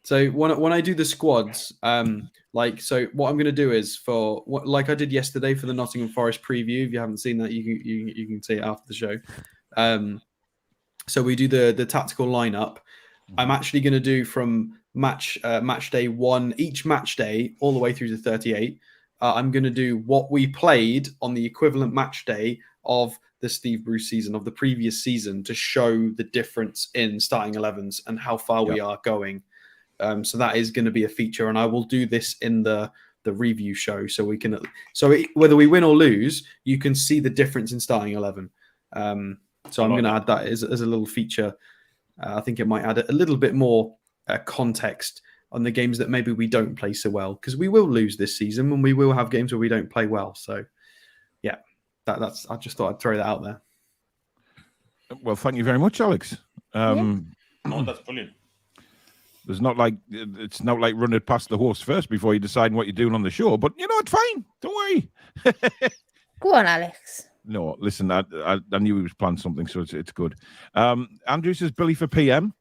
So when I do the squads, so what I'm going to do is like I did yesterday for the Nottingham Forest preview. If you haven't seen that, you can see it after the show. So we do the tactical lineup. I'm actually going to do from match day 1, each match day all the way through to 38. I'm going to do what we played on the equivalent match day of the Steve Bruce season, of the previous season, to show the difference in starting 11s and how far we are going. So that is going to be a feature, and I will do this in the review show, so we can. Whether we win or lose, you can see the difference in starting 11. So I'm going to add that as a little feature. I think it might add a little bit more context on the games that maybe we don't play so well, because we will lose this season and we will have games where we don't play well. So, yeah, that's. I just thought I'd throw that out there. Well, thank you very much, Alex. Oh, that's brilliant. It's not like running it past the horse first before you decide what you're doing on the show. But it's fine. Don't worry. Go on, Alex. No, listen. I knew he was planning something, so it's good. Andrew says Billy for PM.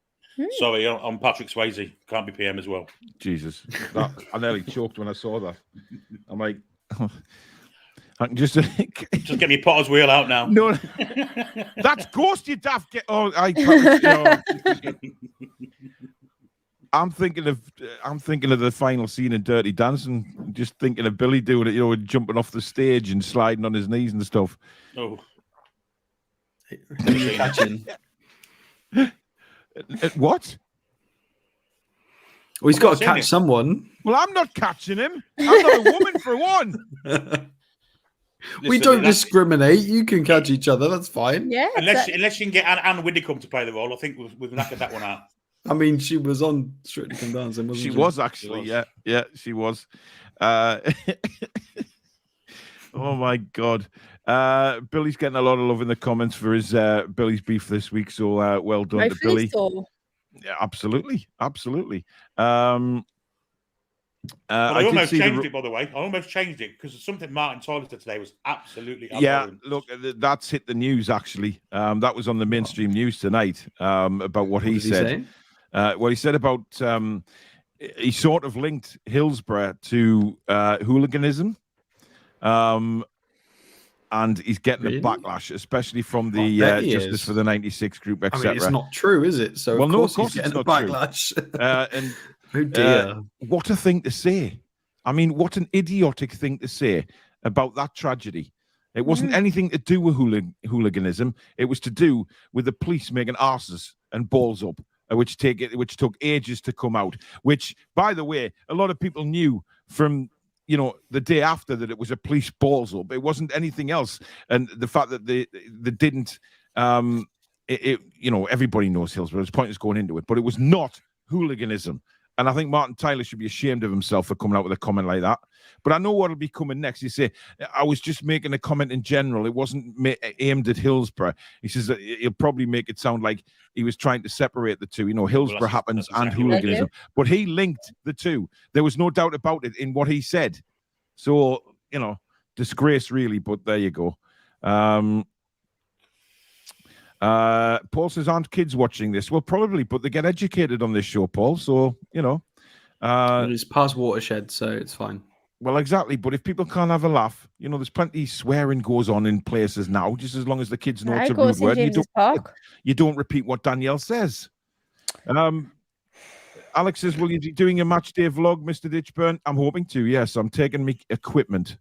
Sorry, I'm Patrick Swayze. Can't be PM as well. Jesus, I nearly choked when I saw that. I'm like, I can just get me Potter's wheel out now. No, that's Ghost. You daft. I'm thinking of the final scene in Dirty Dancing. Just thinking of Billy doing it, jumping off the stage and sliding on his knees and stuff. Oh, who are you catching? What? Well, he's got to catch someone. Well, I'm not catching him. I'm not a woman for one. We don't discriminate. You can catch each other. That's fine. Yeah. Unless you can get Anne Widdicombe to play the role, I think we've knackered that one out. I mean, she was on Strictly Come Dancing, wasn't she? She was actually, yeah, she was. Oh my God. Billy's getting a lot of love in the comments for his Billy's beef this week, so well done to Billy. So. Yeah, absolutely. I almost changed it, by the way. I almost changed it because something Martin Tyler said today was absolutely abhorrent. Yeah, look, that's hit the news, actually. That was on the mainstream news tonight about what he said. What he said about he sort of linked Hillsborough to hooliganism, and he's getting a backlash, especially from the Justice for the 96 group, etc. I mean, it's not true, is it? So well, of course he's getting a backlash. And oh dear, what a thing to say! I mean, what an idiotic thing to say about that tragedy. It wasn't anything to do with hooliganism. It was to do with the police making arses and balls up, which took ages to come out. Which, by the way, a lot of people knew from the day after that it was a police balls up. It wasn't anything else, and the fact that they didn't, everybody knows Hillsborough. There's pointless going into it, but it was not hooliganism. And I think Martin Tyler should be ashamed of himself for coming out with a comment like that. But I know what'll be coming next. He say, I was just making a comment in general. It wasn't aimed at Hillsborough. He says that he'll probably make it sound like he was trying to separate the two. Hillsborough happens and exactly hooliganism. But he linked the two. There was no doubt about it in what he said. So, disgrace really, but there you go. Paul says, aren't kids watching this? Well, probably, but they get educated on this show, Paul. So, it's past watershed, so it's fine. Well, exactly. But if people can't have a laugh, there's plenty of swearing goes on in places now, just as long as the kids know it's a rude word. You don't repeat what Danielle says. Alex says, will you be doing a match day vlog, Mr. Ditchburn? I'm hoping to, yes. I'm taking me equipment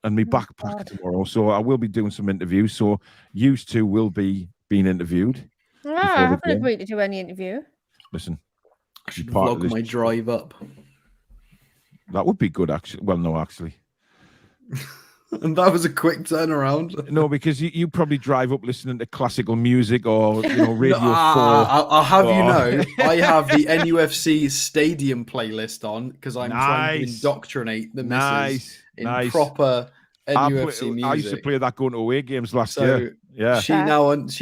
and my backpack tomorrow, so I will be doing some interviews. So you two will be being interviewed. I haven't agreed to do any interview. Listen, I should vlog my drive up. That would be good, actually. Well, no, actually. And that was a quick turnaround. No, because you probably drive up listening to classical music or Radio 4. I'll have you know, I have the NUFC Stadium playlist on because I'm trying to indoctrinate the missus in proper NUFC music. I used to play that going to away games last year. Yeah, she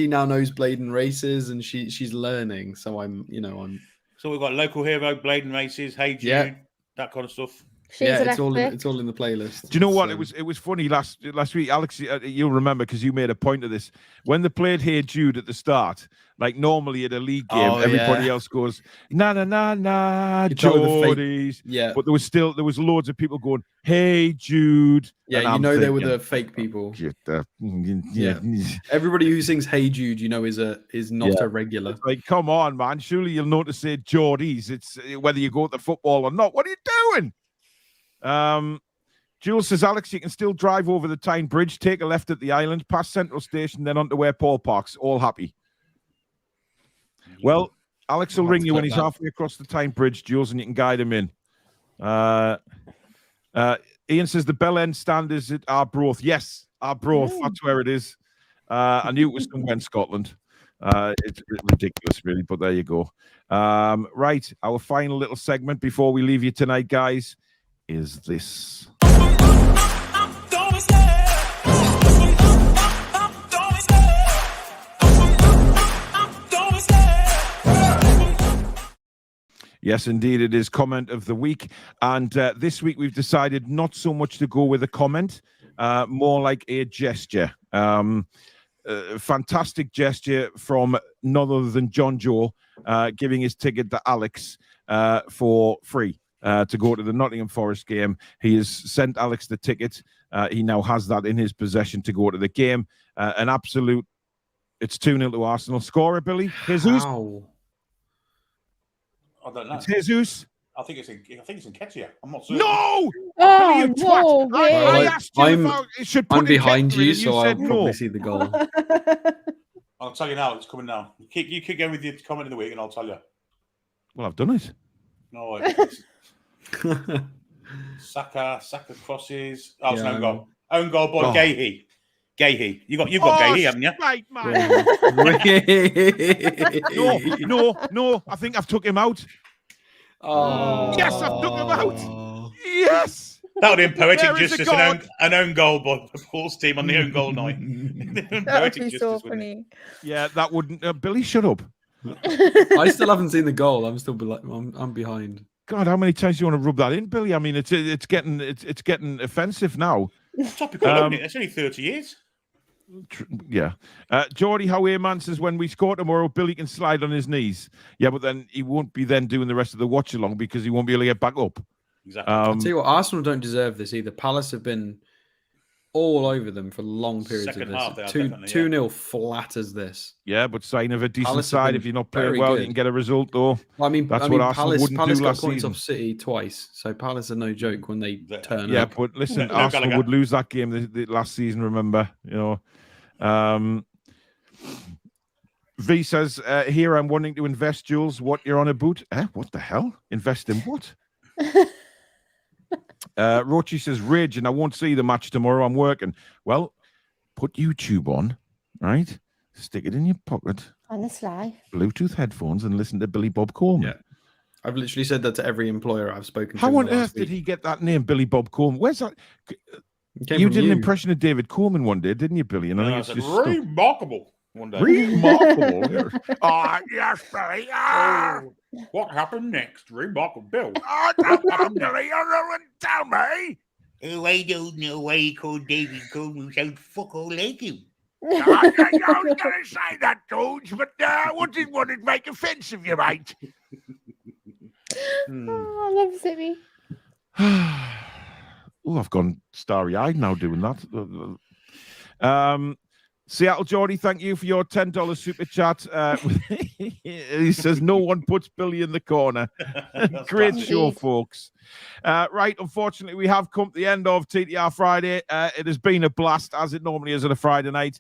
now knows Bladen races and she's learning. So I'm. So we've got local hero, Bladen races, Hey Jude, that kind of stuff. It's all in the playlist. Do you know what? It was funny last week, Alex. You'll remember because you made a point of this when they played Hey Jude at the start. Like normally at a league game, everybody else goes na na na na Geordies. Yeah, but there was loads of people going Hey Jude. Yeah, they were the fake people. Yeah, everybody who sings Hey Jude, is not a regular. It's like, come on, man! Surely you'll know to say Geordies. It's whether you go to football or not. What are you doing? Jules says, Alex, you can still drive over the Tyne Bridge, take a left at the island, past Central Station, then onto where Paul parks. All happy. Well, Alex will ring you when he's halfway across the Tyne Bridge, Jules, and you can guide him in. Ian says the Bell End stand is at Arbroath. Yes, Arbroath. That's where it is. I knew it was somewhere in Scotland. It's ridiculous, really, but there you go. Right, our final little segment before we leave you tonight, guys, is this. Yes, indeed, it is comment of the week. And this week we've decided not so much to go with a comment, more like a gesture. Fantastic gesture from none other than John Joe, giving his ticket to Alex for free to go to the Nottingham Forest game. He has sent Alex the ticket. He now has that in his possession to go to the game. An absolute, it's 2-0 to Arsenal. Scorer, Billy? Jesus? How? I don't know. It's Jesus. I think it's in Ketia. I'm not certain. No! Oh, you no twat. way. I asked you if I should put I'm behind Ketia in you, and so I'll said probably no. see the goal. I'll tell you now. It's coming now. You keep going with your comment of the week, and I'll tell you. Well, I've done it. No, it's Saka crosses. Oh, it's an own goal. Own goal by Gahey. Gahey. You've got Gahey, haven't you? Right, man. No. I think I've took him out. Oh. Yes, I've took him out. Yes. That would be poetic There is a justice. God. An own goal by Paul's team on the own goal night. That would be so funny. Yeah, that wouldn't. Billy, shut up. I still haven't seen the goal. I'm still I'm behind. God, how many times do you want to rub that in, Billy? I mean, it's getting offensive now. Topical, isn't it? It's only 30 years. Yeah. Geordie Howeman says when we score tomorrow, Billy can slide on his knees. Yeah, but then he won't be then doing the rest of the watch along because he won't be able to get back up. Exactly. I'll tell you what, Arsenal don't deserve this either. Palace have been all over them for long periods Second of half, this. they are 2-0 flat as this. Yeah, but sign of a decent Palace have side. been If you're not playing very well, good. you can get a result, though. Well, That's what Arsenal Palace wouldn't do got last points season. off City twice, so Palace are no joke when they turn Yeah, up. but listen, No Arsenal Gallagher. would lose that game the last season, remember? You know. V says, here I'm wanting to invest, Jules. What you're on about? What the hell? Invest in what? Rochi says, rage, and I won't see the match tomorrow. I'm working. Well, put YouTube on, right? Stick it in your pocket. On the sly. Bluetooth headphones and listen to Billy Bob Coleman. Yeah. I've literally said that to every employer I've spoken to. How in the on last earth did week. he get that name, Billy Bob Coleman? Where's that? It came You from did an impression of David Coleman one day, didn't you, Billy? And I think it's just stuck. remarkable. One day. Remarkable. Yes, Billy. What happened next? Remarkable. Bill. Billy, you tell me. Oh, I don't know why he called David Coleman without fuck all like him. I was going to say that, George, but I wouldn't want to make offence of you, mate. Oh, I love Zippy. Oh, I've gone starry-eyed now doing that. Seattle Geordie, thank you for your $10 super chat. He says no one puts Billy in the corner. Great show, folks. Right, unfortunately, we have come to the end of TTR Friday. It has been a blast, as it normally is on a Friday night.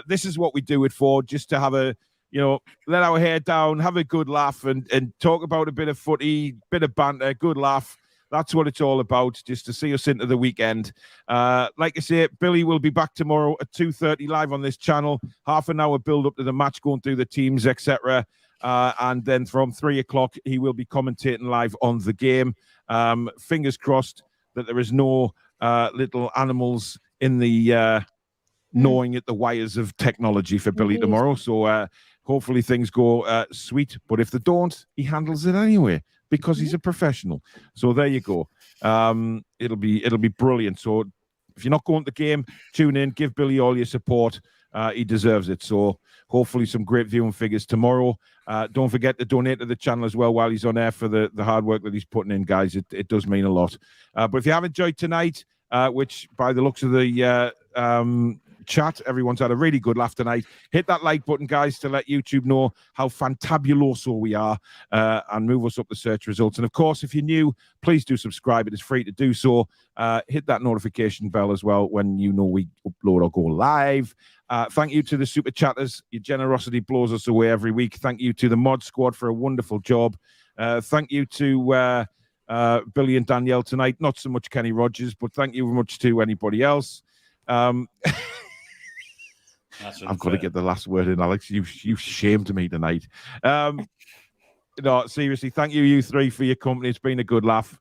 This is what we do it for, just to have a, let our hair down, have a good laugh, and talk about a bit of footy, bit of banter, good laugh. That's what it's all about, just to see us into the weekend. Like I say, Billy will be back tomorrow at 2:30 live on this channel. Half an hour build up to the match, going through the teams, etc. And then from 3 o'clock, he will be commentating live on the game. Fingers crossed that there is no little animals in the gnawing at the wires of technology for Billy tomorrow. So hopefully things go sweet. But if they don't, he handles it anyway, because he's a professional. So there you go. It'll be brilliant. So if you're not going to the game, tune in, give Billy all your support. He deserves it. So hopefully some great viewing figures tomorrow. Don't forget to donate to the channel as well while he's on air for the hard work that he's putting in, guys. It does mean a lot. But if you have enjoyed tonight, which by the looks of the chat. Everyone's had a really good laugh tonight. Hit that like button, guys, to let YouTube know how fantabuloso we are and move us up the search results. And of course, if you're new, please do subscribe. It is free to do so. Hit that notification bell as well when you know we upload or go live. Thank you to the super chatters. Your generosity blows us away every week. Thank you to the mod squad for a wonderful job. Thank you to Billy and Danielle tonight. Not so much Kenny Rogers, but thank you very much to anybody else. I've got to get the last word in, Alex. You shamed me tonight. No, seriously, thank you three for your company. It's been a good laugh.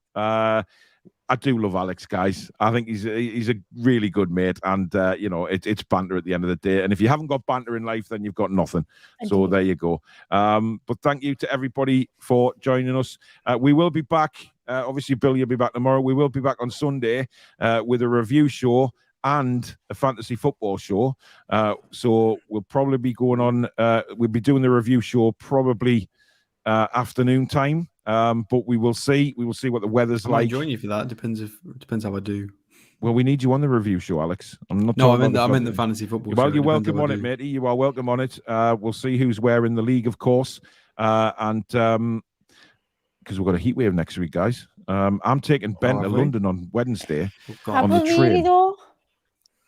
I do love Alex, guys. I think he's a really good mate, and it's banter at the end of the day. And if you haven't got banter in life, then you've got nothing. So there you go. But thank you to everybody for joining us. We will be back. Obviously, Billy will be back tomorrow. We will be back on Sunday with a review show and a fantasy football show. So we'll probably be going on. We'll be doing the review show probably afternoon time. But we will see. We will see what the weather's like. I might join you for that. Depends how I do. Well, we need you on the review show, Alex. I'm not. No, I'm in the fantasy football. Well, you're welcome on it, matey. You are welcome on it. We'll see who's where in the league, of course, and because we've got a heat wave next week, guys. I'm taking Ben to London on Wednesday on the train. Really, though?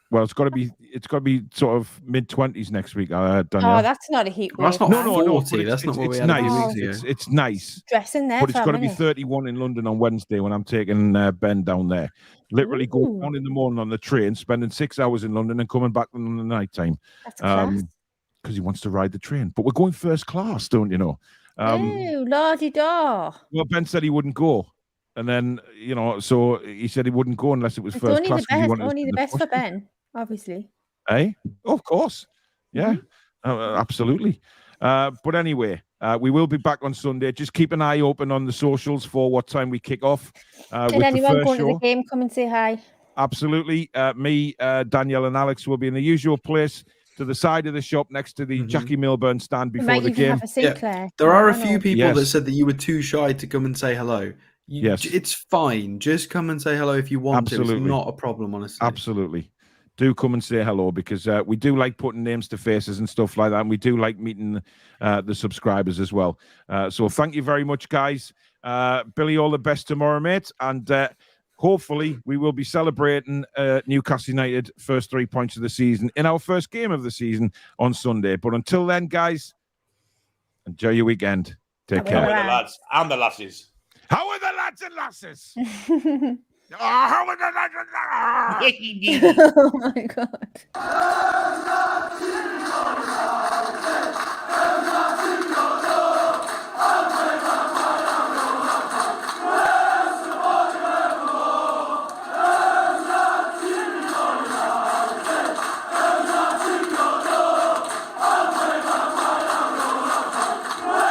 Well, it's got to be sort of mid-20s next week. Danielle. Oh, that's not a heat wave. That's not no. 40. That's not what we had. Nice. It's nice. Dressing there, but it's got to be 31 in London on Wednesday when I'm taking Ben down there. Literally going down in the morning on the train, spending 6 hours in London and coming back in the night time. That's class. Because he wants to ride the train. But we're going first class, don't you know? Oh, la-di-da. Well, Ben said he wouldn't go. And then, so he said he wouldn't go unless it was first class. Only the best for Ben, obviously. Eh? Oh, of course. Yeah, absolutely. But anyway, we will be back on Sunday. Just keep an eye open on the socials for what time we kick off. Did anyone going to the game come and say hi? Absolutely. Me, Danielle and Alex will be in the usual place to the side of the shop next to the Jackie Milburn stand before the game. Have a seat, Claire. There are a few people that said that you were too shy to come and say hello. Yes. It's fine. Just come and say hello if you want to. It's not a problem, honestly. Absolutely. Do come and say hello because we do like putting names to faces and stuff like that. And we do like meeting the subscribers as well. So thank you very much, guys. Billy, all the best tomorrow, mate. And hopefully we will be celebrating Newcastle United first 3 points of the season in our first game of the season on Sunday. But until then, guys, enjoy your weekend. Take care. How are the lads and the lasses? How are the lads and lasses? How are the lads and lasses? Oh, my God.